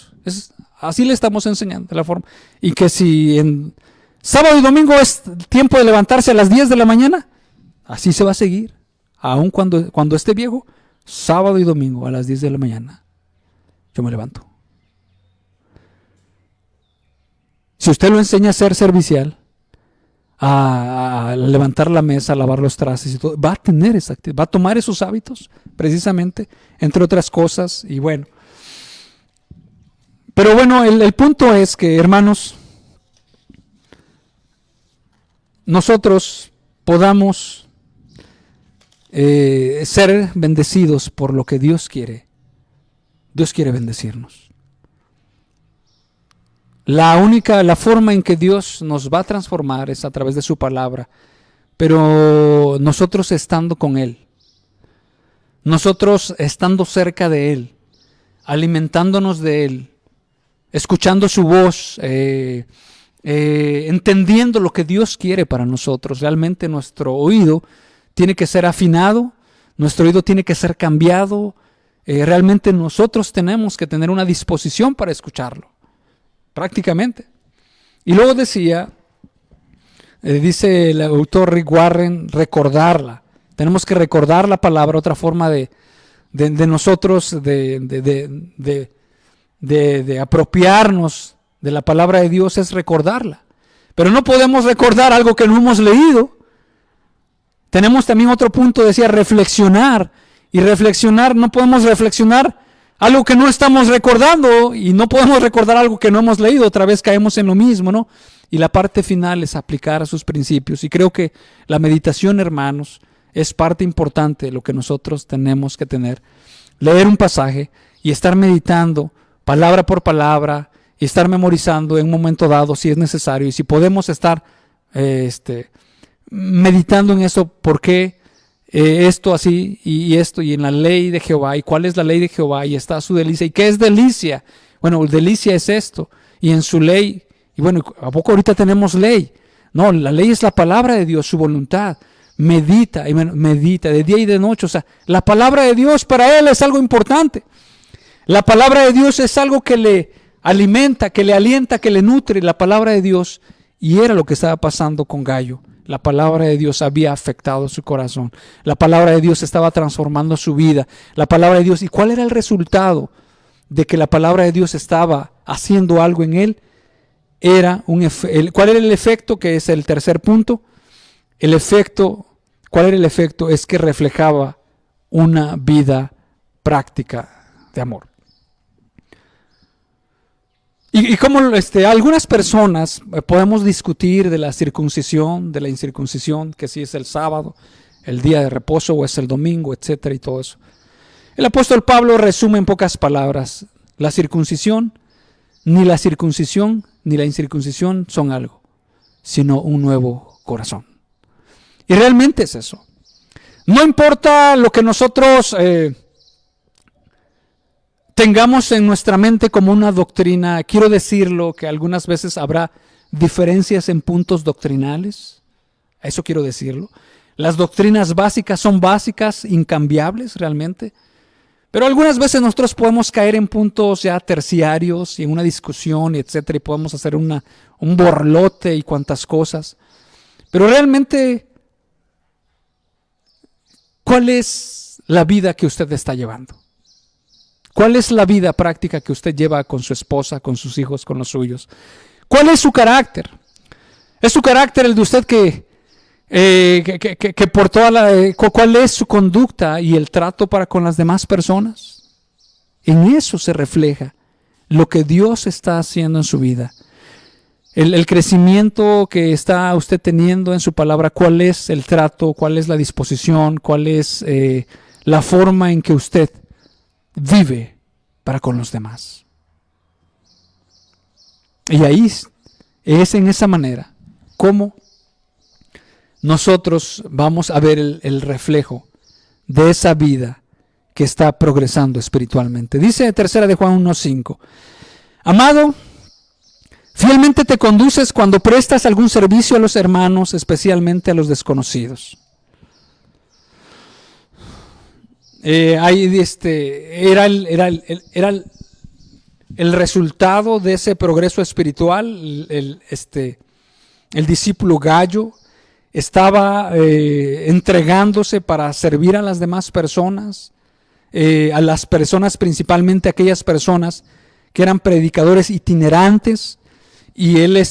Así le estamos enseñando de la forma. Y que si en sábado y domingo es tiempo de levantarse a las 10 de la mañana, así se va a seguir. Aun cuando esté viejo, sábado y domingo a las 10 de la mañana, yo me levanto. Si usted lo enseña a ser servicial, a levantar la mesa, a lavar los trastes y todo, va a tener esa actividad, va a tomar esos hábitos, precisamente, entre otras cosas, y bueno. Pero bueno, el punto es que, hermanos, nosotros podamos ser bendecidos por lo que Dios quiere. Dios quiere bendecirnos. La forma en que Dios nos va a transformar es a través de su palabra, pero nosotros estando con Él, nosotros estando cerca de Él, alimentándonos de Él, escuchando su voz, entendiendo lo que Dios quiere para nosotros. Realmente nuestro oído tiene que ser afinado, nuestro oído tiene que ser cambiado, realmente nosotros tenemos que tener una disposición para escucharlo, prácticamente. Y luego dice el autor Rick Warren, recordarla. Tenemos que recordar la palabra. Otra forma de nosotros de apropiarnos de la palabra de Dios es recordarla. Pero no podemos recordar algo que no hemos leído. Tenemos también otro punto, decía reflexionar. Y reflexionar, no podemos reflexionar algo que no estamos recordando, y no podemos recordar algo que no hemos leído. Otra vez caemos en lo mismo, ¿no? Y la parte final es aplicar a sus principios. Y creo que la meditación, hermanos, es parte importante de lo que nosotros tenemos que tener. Leer un pasaje y estar meditando palabra por palabra y estar memorizando en un momento dado si es necesario. Y si podemos estar meditando en eso, ¿por qué esto así y esto? Y en la ley de Jehová. ¿Y cuál es la ley de Jehová? Y está su delicia. ¿Y qué es delicia? Bueno, delicia es esto. Y en su ley. Y bueno, ¿a poco ahorita tenemos ley? No, la ley es la palabra de Dios, su voluntad. Medita y medita de día y de noche. O sea, la palabra de Dios para él es algo importante. La palabra de Dios es algo que le alimenta, que le alienta, que le nutre. La palabra de Dios, y era lo que estaba pasando con Gallo. La palabra de Dios había afectado su corazón. La palabra de Dios estaba transformando su vida. La palabra de Dios, ¿y cuál era el resultado de que la palabra de Dios estaba haciendo algo en él? ¿Cuál era el efecto? Que es el tercer punto. ¿Cuál era el efecto? Es que reflejaba una vida práctica de amor. Y como algunas personas podemos discutir de la circuncisión, de la incircuncisión, que si es el sábado, el día de reposo o es el domingo, etcétera y todo eso. El apóstol Pablo resume en pocas palabras: la circuncisión, ni la circuncisión ni la incircuncisión son algo, sino un nuevo corazón. Y realmente es eso. No importa lo que nosotros tengamos en nuestra mente como una doctrina. Quiero decirlo que algunas veces habrá diferencias en puntos doctrinales. Eso quiero decirlo. Las doctrinas básicas son básicas, incambiables realmente. Pero algunas veces nosotros podemos caer en puntos ya terciarios y en una discusión, etcétera, y podemos hacer un borlote y cuantas cosas. Pero realmente, ¿cuál es la vida que usted está llevando? ¿Cuál es la vida práctica que usted lleva con su esposa, con sus hijos, con los suyos? ¿Cuál es su carácter? ¿Es su carácter el de usted que por toda cuál es su conducta y el trato para con las demás personas? En eso se refleja lo que Dios está haciendo en su vida. El crecimiento que está usted teniendo en su palabra, cuál es el trato, cuál es la disposición, cuál es la forma en que usted vive para con los demás. Y ahí es en esa manera como nosotros vamos a ver el reflejo de esa vida que está progresando espiritualmente. Dice 3 de Juan 1:5: Amado, fielmente te conduces cuando prestas algún servicio a los hermanos, especialmente a los desconocidos. Era el resultado de ese progreso espiritual. El discípulo Gallo estaba entregándose para servir a las demás personas, a las personas, principalmente aquellas personas que eran predicadores itinerantes, y él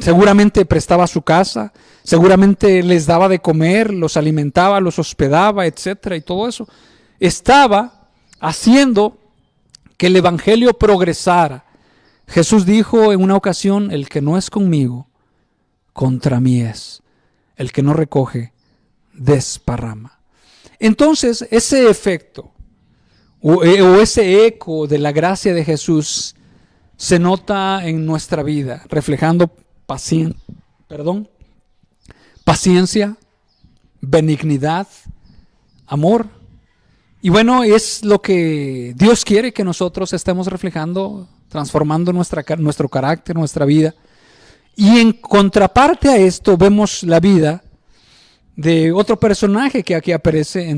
seguramente prestaba su casa, seguramente les daba de comer, los alimentaba, los hospedaba, etcétera, y todo eso. Estaba haciendo que el evangelio progresara. Jesús dijo en una ocasión: el que no es conmigo, contra mí es. El que no recoge, desparrama. Entonces, ese efecto o ese eco de la gracia de Jesús se nota en nuestra vida, reflejando paciencia, benignidad, amor. Y bueno, es lo que Dios quiere que nosotros estemos reflejando, transformando nuestro carácter, nuestra vida. Y en contraparte a esto vemos la vida de otro personaje que aquí aparece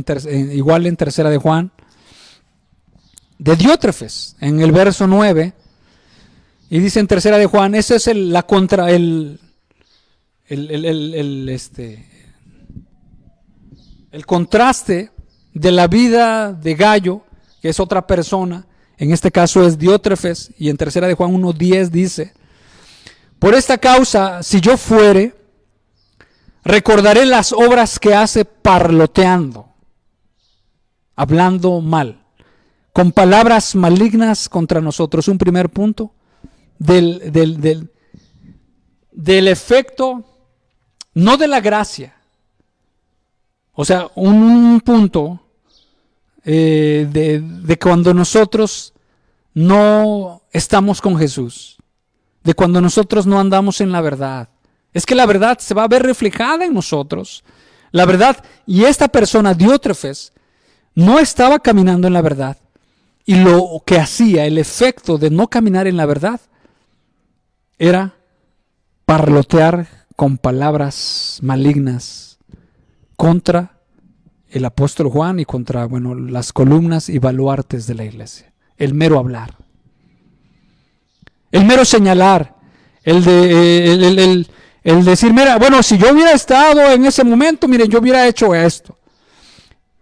igual en 3 de Juan, de Diótrefes, en el verso 9. Y dice en 3 de Juan, ese es el contraste de la vida de Gallo, que es otra persona. En este caso es Diótrefes, y en 3 de Juan 1:10 dice: Por esta causa, si yo fuere, recordaré las obras que hace parloteando, hablando mal, con palabras malignas contra nosotros. Un primer punto del efecto, no de la gracia. O sea, un punto de cuando nosotros no estamos con Jesús, de cuando nosotros no andamos en la verdad. Es que la verdad se va a ver reflejada en nosotros. La verdad, y esta persona, Diótrefes, no estaba caminando en la verdad. Y lo que hacía, el efecto de no caminar en la verdad, era parlotear con palabras malignas contra el apóstol Juan y contra, las columnas y baluartes de la iglesia. El mero hablar, el mero señalar, el decir: mira, si yo hubiera estado en ese momento, miren, yo hubiera hecho esto.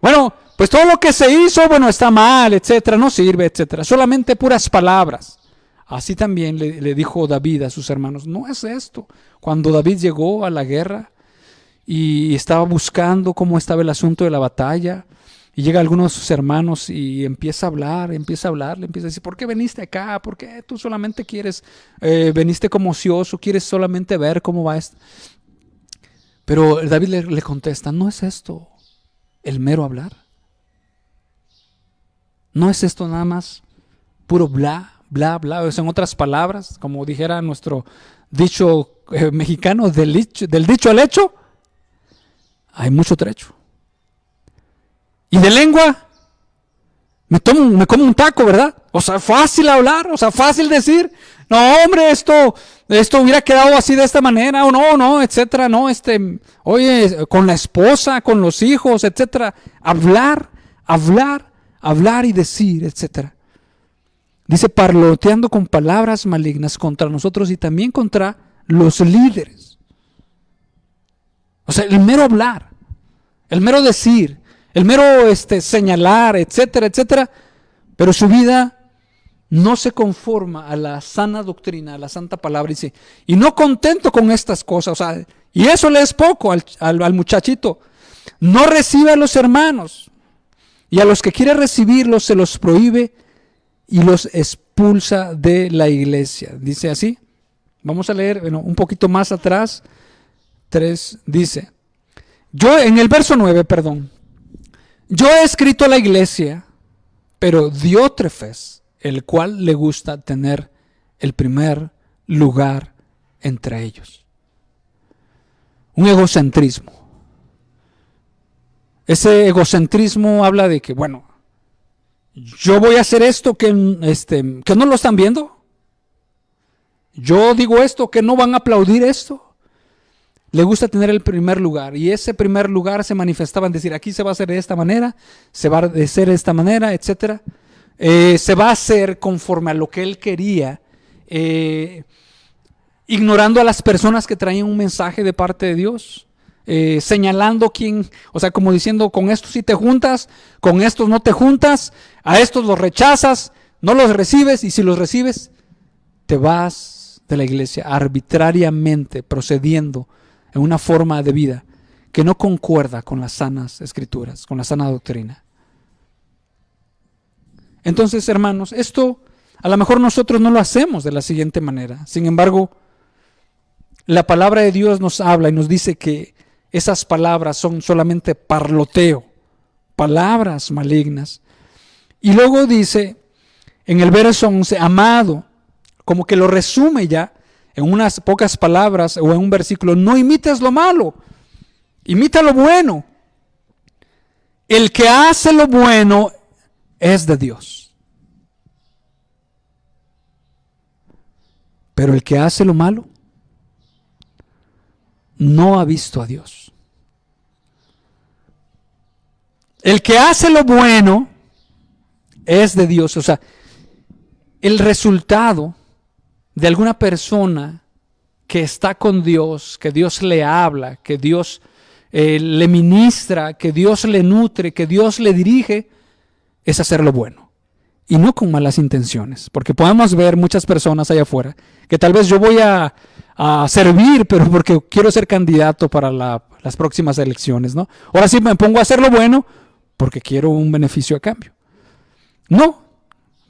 Pues todo lo que se hizo, está mal, etcétera, no sirve, etcétera. Solamente puras palabras. Así también le dijo David a sus hermanos: no es esto. Cuando David llegó a la guerra y estaba buscando cómo estaba el asunto de la batalla, y llega alguno de sus hermanos y empieza a hablar, le empieza a decir: ¿por qué veniste acá? ¿Por qué tú solamente veniste como ocioso, quieres solamente ver cómo va esto? Pero David le contesta: no es esto el mero hablar. No es esto nada más puro bla, bla, bla. O sea, en otras palabras, como dijera nuestro dicho mexicano, del dicho al hecho, hay mucho trecho. Y de lengua, me como un taco, ¿verdad? O sea, fácil hablar, o sea, fácil decir: no, hombre, esto hubiera quedado así de esta manera, o no, etcétera, no, oye, con la esposa, con los hijos, etcétera. Hablar, hablar y decir, etcétera. Dice, parloteando con palabras malignas contra nosotros y también contra los líderes. O sea, el mero hablar, el mero decir, el mero señalar, etcétera, etcétera. Pero su vida no se conforma a la sana doctrina, a la santa palabra. Dice, y no contento con estas cosas, o sea, y eso le es poco al muchachito. No recibe a los hermanos, y a los que quiere recibirlos se los prohíbe y los expulsa de la iglesia. Dice así. Vamos a leer un poquito más atrás. 3 dice, en el verso 9, yo he escrito a la iglesia, pero Diótrefes, el cual le gusta tener el primer lugar entre ellos. Un egocentrismo. Ese egocentrismo habla de que, bueno, yo voy a hacer esto que no lo están viendo. Yo digo esto, que no van a aplaudir esto. Le gusta tener el primer lugar, y ese primer lugar se manifestaba en decir, aquí se va a hacer de esta manera, se va a hacer de esta manera, etcétera. Se va a hacer conforme a lo que él quería, ignorando a las personas que traían un mensaje de parte de Dios, señalando quién, o sea, como diciendo, con estos sí te juntas, con estos no te juntas, a estos los rechazas, no los recibes, y si los recibes, te vas de la iglesia arbitrariamente, procediendo en una forma de vida que no concuerda con las sanas escrituras, con la sana doctrina. Entonces, hermanos, esto a lo mejor nosotros no lo hacemos de la siguiente manera. Sin embargo, la palabra de Dios nos habla y nos dice que esas palabras son solamente parloteo, palabras malignas. Y luego dice en el verso 11, amado, como que lo resume ya en unas pocas palabras o en un versículo, no imites lo malo, imita lo bueno. El que hace lo bueno es de Dios. Pero el que hace lo malo no ha visto a Dios. El que hace lo bueno es de Dios. O sea, el resultado de alguna persona que está con Dios, que Dios le habla, que Dios le ministra, que Dios le nutre, que Dios le dirige, es hacer lo bueno. Y no con malas intenciones. Porque podemos ver muchas personas allá afuera que tal vez yo voy a servir, pero porque quiero ser candidato para las próximas elecciones, ¿no? Ahora sí me pongo a hacer lo bueno porque quiero un beneficio a cambio. No,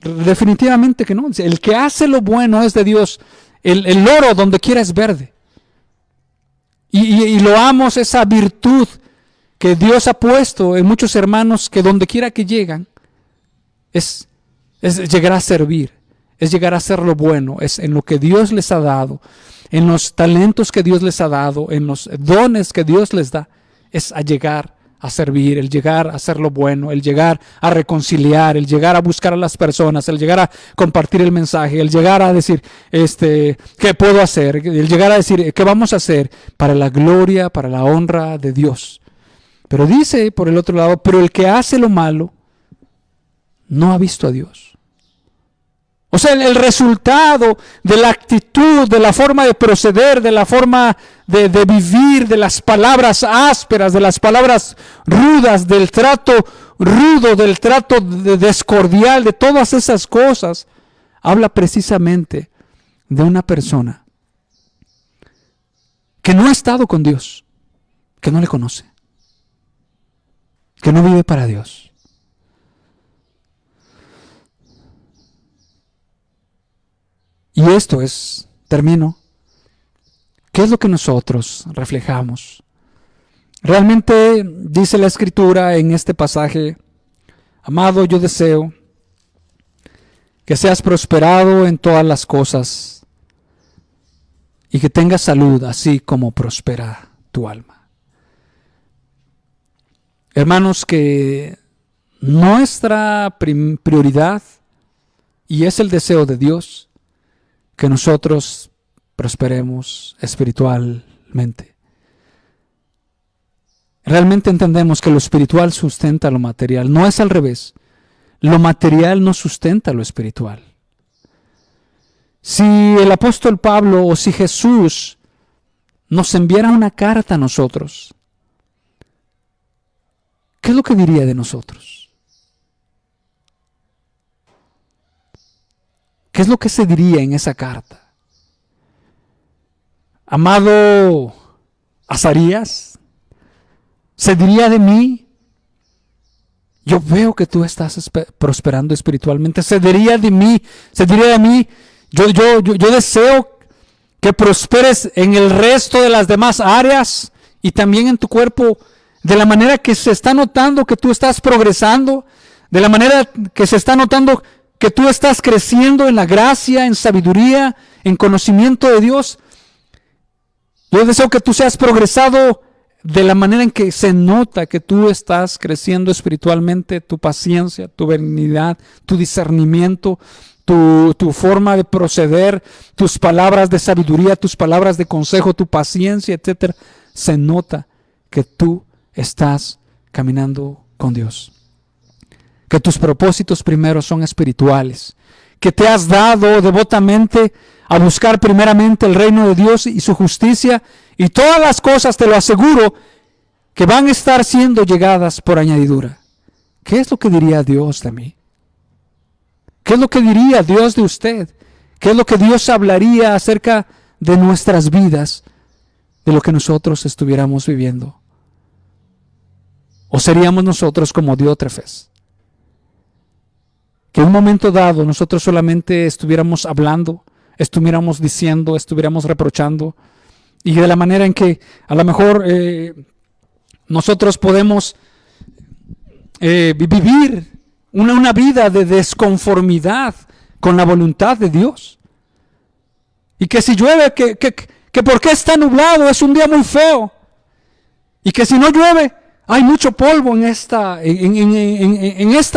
definitivamente que no. El que hace lo bueno es de Dios. El oro donde quiera es verde. Y loamos esa virtud que Dios ha puesto en muchos hermanos, que donde quiera que llegan es llegar a servir, es llegar a hacer lo bueno, es en lo que Dios les ha dado, en los talentos que Dios les ha dado, en los dones que Dios les da, es a llegar a servir, el llegar a hacer lo bueno, el llegar a reconciliar, el llegar a buscar a las personas, el llegar a compartir el mensaje, el llegar a decir, ¿qué puedo hacer? El llegar a decir, ¿qué vamos a hacer? Para la gloria, para la honra de Dios. Pero dice por el otro lado, pero el que hace lo malo no ha visto a Dios. O sea, el resultado de la actitud, de la forma de proceder, de la forma de vivir, de las palabras ásperas, de las palabras rudas, del trato rudo, del trato descordial, de todas esas cosas, habla precisamente de una persona que no ha estado con Dios, que no le conoce, que no vive para Dios. Y esto es, termino, ¿qué es lo que nosotros reflejamos? Realmente dice la Escritura en este pasaje, amado, yo deseo que seas prosperado en todas las cosas y que tengas salud, así como prospera tu alma. Hermanos, que nuestra prioridad, y es el deseo de Dios, que nosotros prosperemos espiritualmente. Realmente entendemos que lo espiritual sustenta lo material, no es al revés. lo material no sustenta lo espiritual. Si el apóstol Pablo o si Jesús nos enviara una carta a nosotros, ¿qué es lo que diría de nosotros? ¿Qué es lo que se diría en esa carta? Amado Azarías, ¿se diría de mí? Yo veo que tú estás prosperando espiritualmente. Se diría de mí, yo deseo que prosperes en el resto de las demás áreas y también en tu cuerpo, de la manera que se está notando que tú estás progresando, de la manera que se está notando que tú estás creciendo en la gracia, en sabiduría, en conocimiento de Dios. Yo deseo que tú seas progresado de la manera en que se nota que tú estás creciendo espiritualmente, tu paciencia, tu benignidad, tu discernimiento, tu forma de proceder, tus palabras de sabiduría, tus palabras de consejo, tu paciencia, etc. Se nota que tú estás caminando con Dios. Que tus propósitos primero son espirituales. Que te has dado devotamente a buscar primeramente el reino de Dios y su justicia, y todas las cosas, te lo aseguro, que van a estar siendo llegadas por añadidura. ¿Qué es lo que diría Dios de mí? ¿Qué es lo que diría Dios de usted? ¿Qué es lo que Dios hablaría acerca de nuestras vidas, de lo que nosotros estuviéramos viviendo? ¿O seríamos nosotros como Diótrefes? Que en un momento dado nosotros solamente estuviéramos hablando, estuviéramos diciendo, estuviéramos reprochando, y de la manera en que a lo mejor nosotros podemos vivir una vida de desconformidad con la voluntad de Dios. Y que si llueve, que porque está nublado, es un día muy feo. Y que si no llueve, hay mucho polvo en esta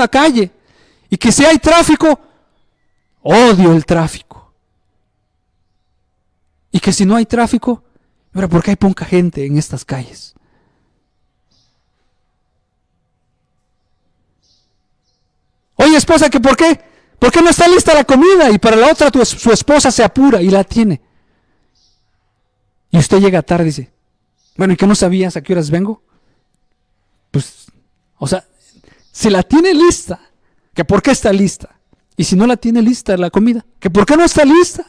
calle. Y que si hay tráfico, odio el tráfico. Y que si no hay tráfico, ahora, ¿por qué hay poca gente en estas calles? Oye, esposa, ¿que por qué? ¿Por qué no está lista la comida? Y para la otra su esposa se apura y la tiene. Y usted llega tarde y dice, bueno, ¿y qué no sabías a qué horas vengo? Pues, o sea, si la tiene lista, ¿que por qué está lista? Y si no la tiene lista la comida, ¿que por qué no está lista?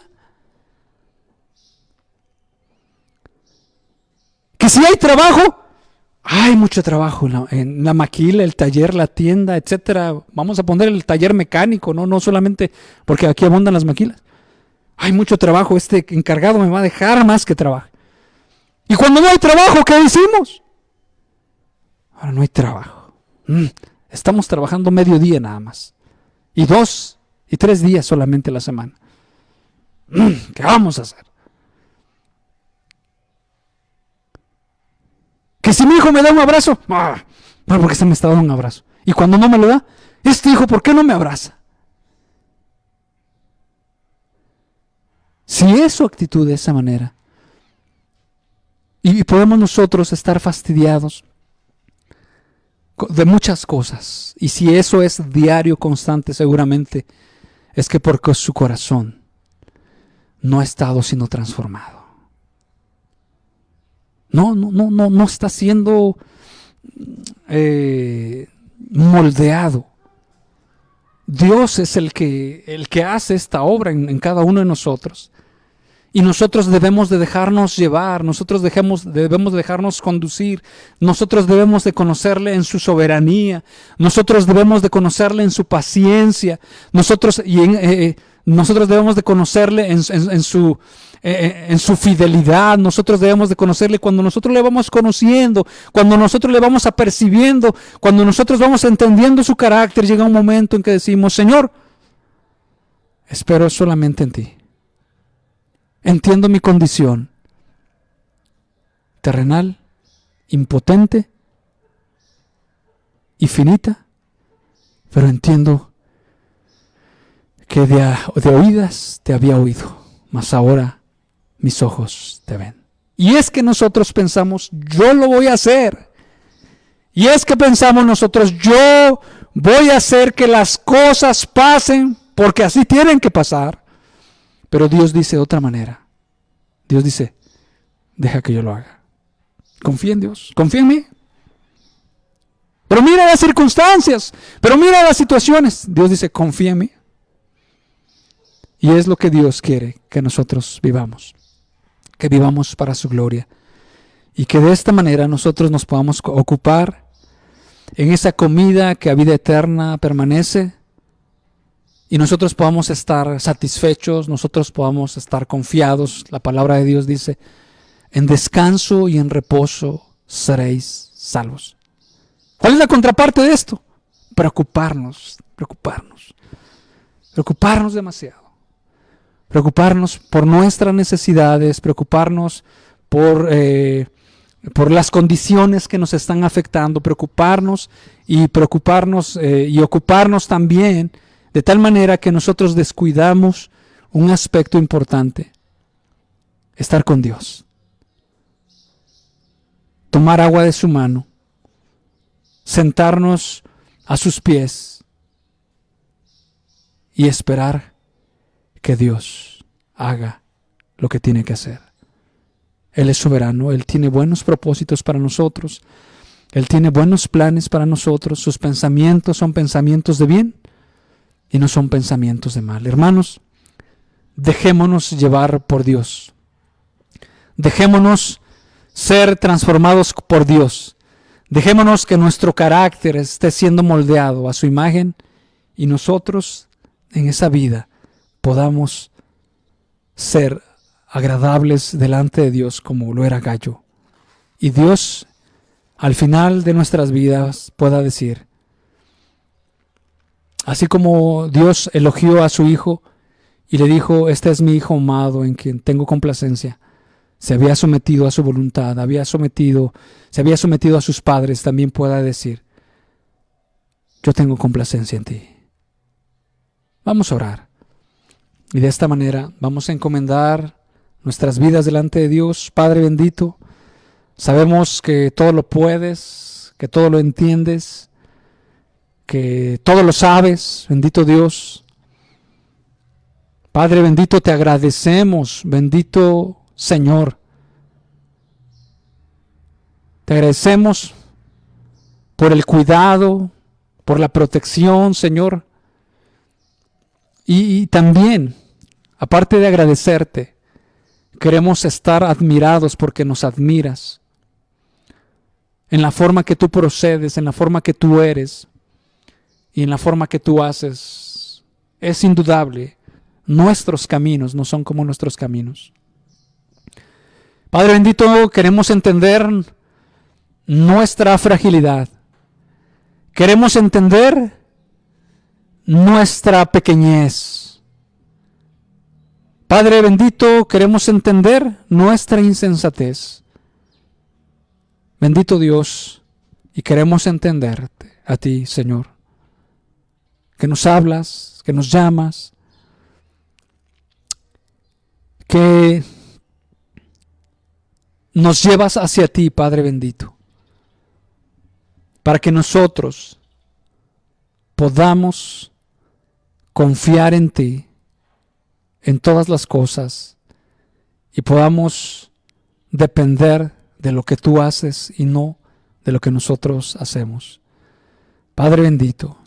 Que si hay trabajo, hay mucho trabajo en la maquila, el taller, la tienda, etcétera. Vamos a poner el taller mecánico, no solamente porque aquí abundan las maquilas. Hay mucho trabajo, este encargado me va a dejar más que trabajo. Y cuando no hay trabajo, ¿qué decimos? Ahora no hay trabajo. Estamos trabajando mediodía nada más. Y 2 y 3 días solamente a la semana. ¿Qué vamos a hacer? Que si mi hijo me da un abrazo, bueno, porque se me está dando un abrazo. Y cuando no me lo da, este hijo, ¿por qué no me abraza? Si es su actitud de esa manera, y podemos nosotros estar fastidiados de muchas cosas, y si eso es diario, constante, seguramente es que porque su corazón no ha estado siendo transformado. No está siendo moldeado. Dios es el que hace esta obra en cada uno de nosotros. Y nosotros debemos de dejarnos llevar, nosotros debemos de dejarnos conducir, nosotros debemos de conocerle en su soberanía, nosotros debemos de conocerle en su paciencia, nosotros debemos de conocerle en su fidelidad, nosotros debemos de conocerle cuando nosotros le vamos conociendo, cuando nosotros le vamos apercibiendo, cuando nosotros vamos entendiendo su carácter, llega un momento en que decimos, Señor, espero solamente en ti. Entiendo mi condición terrenal, impotente y finita, pero entiendo que de oídas te había oído, mas ahora mis ojos te ven. Y es que nosotros pensamos, yo lo voy a hacer. Y es que pensamos nosotros, yo voy a hacer que las cosas pasen porque así tienen que pasar. Pero Dios dice de otra manera. Dios dice, deja que yo lo haga. Confía en Dios, confía en mí. Pero mira las circunstancias, pero mira las situaciones. Dios dice, confía en mí. Y es lo que Dios quiere que nosotros vivamos. Que vivamos para su gloria. Y que de esta manera nosotros nos podamos ocupar en esa comida que a vida eterna permanece. Y nosotros podamos estar satisfechos, nosotros podamos estar confiados. La palabra de Dios dice, en descanso y en reposo seréis salvos. ¿Cuál es la contraparte de esto? Preocuparnos demasiado. Preocuparnos por nuestras necesidades, preocuparnos por las condiciones que nos están afectando, preocuparnos y ocuparnos también de tal manera que nosotros descuidamos un aspecto importante: estar con Dios. Tomar agua de su mano, sentarnos a sus pies y esperar que Dios haga lo que tiene que hacer. Él es soberano, Él tiene buenos propósitos para nosotros, Él tiene buenos planes para nosotros, sus pensamientos son pensamientos de bien y no son pensamientos de mal. Hermanos, dejémonos llevar por Dios, dejémonos ser transformados por Dios, dejémonos que nuestro carácter esté siendo moldeado a su imagen y nosotros en esa vida podamos ser agradables delante de Dios como lo era Gallo. Y Dios al final de nuestras vidas pueda decir, así como Dios elogió a su Hijo y le dijo, este es mi Hijo amado en quien tengo complacencia, se había sometido a su voluntad, se había sometido a sus padres, también pueda decir, yo tengo complacencia en ti. Vamos a orar. Y de esta manera vamos a encomendar nuestras vidas delante de Dios. Padre bendito, sabemos que todo lo puedes, que todo lo entiendes, que todo lo sabes, bendito Dios. Padre bendito, te agradecemos, bendito Señor. Te agradecemos por el cuidado, por la protección, Señor. Y también, aparte de agradecerte, queremos estar admirados porque nos admiras en la forma que tú procedes, en la forma que tú eres y en la forma que tú haces. Es indudable, nuestros caminos no son como nuestros caminos. Padre bendito, queremos entender nuestra fragilidad. Queremos entender nuestra pequeñez. Padre bendito, queremos entender nuestra insensatez. Bendito Dios, y queremos entenderte a ti, Señor, que nos hablas, que nos llamas, que nos llevas hacia ti, Padre bendito, para que nosotros podamos confiar en ti en todas las cosas y podamos depender de lo que tú haces y no de lo que nosotros hacemos. Padre bendito,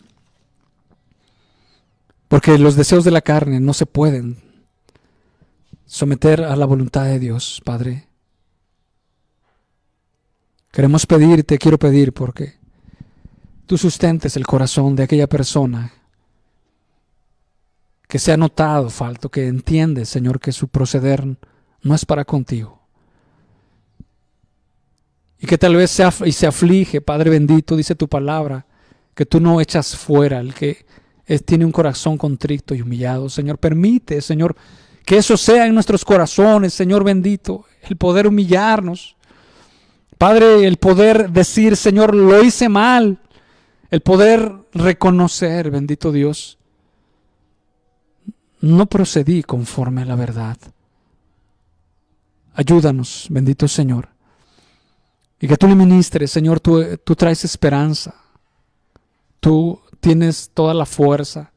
porque los deseos de la carne no se pueden someter a la voluntad de Dios, Padre. Queremos pedirte, quiero pedir porque tú sustentes el corazón de aquella persona que se ha notado falto, que entiende, Señor, que su proceder no es para contigo. Y que tal vez se aflige, Padre bendito, dice tu palabra, que tú no echas fuera al que tiene un corazón contrito y humillado. Señor, permite, Señor, que eso sea en nuestros corazones, Señor bendito, el poder humillarnos. Padre, el poder decir, Señor, lo hice mal. El poder reconocer, bendito Dios, no procedí conforme a la verdad. Ayúdanos, bendito Señor. Y que tú le ministres, Señor, tú traes esperanza. Tú tienes toda la fuerza.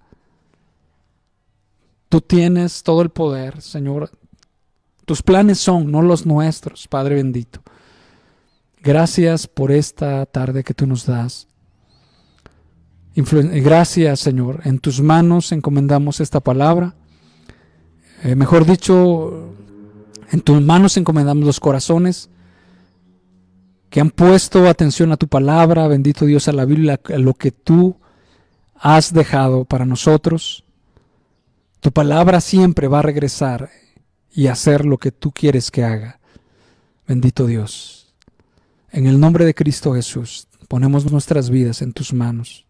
Tú tienes todo el poder, Señor. Tus planes son, no los nuestros, Padre bendito. Gracias por esta tarde que tú nos das. Gracias, Señor. En tus manos encomendamos esta palabra. Mejor dicho, en tus manos encomendamos los corazones que han puesto atención a tu palabra, bendito Dios, a la Biblia, a lo que tú has dejado para nosotros. Tu palabra siempre va a regresar y hacer lo que tú quieres que haga. Bendito Dios. En el nombre de Cristo Jesús, ponemos nuestras vidas en tus manos.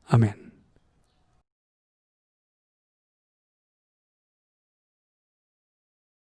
Amén.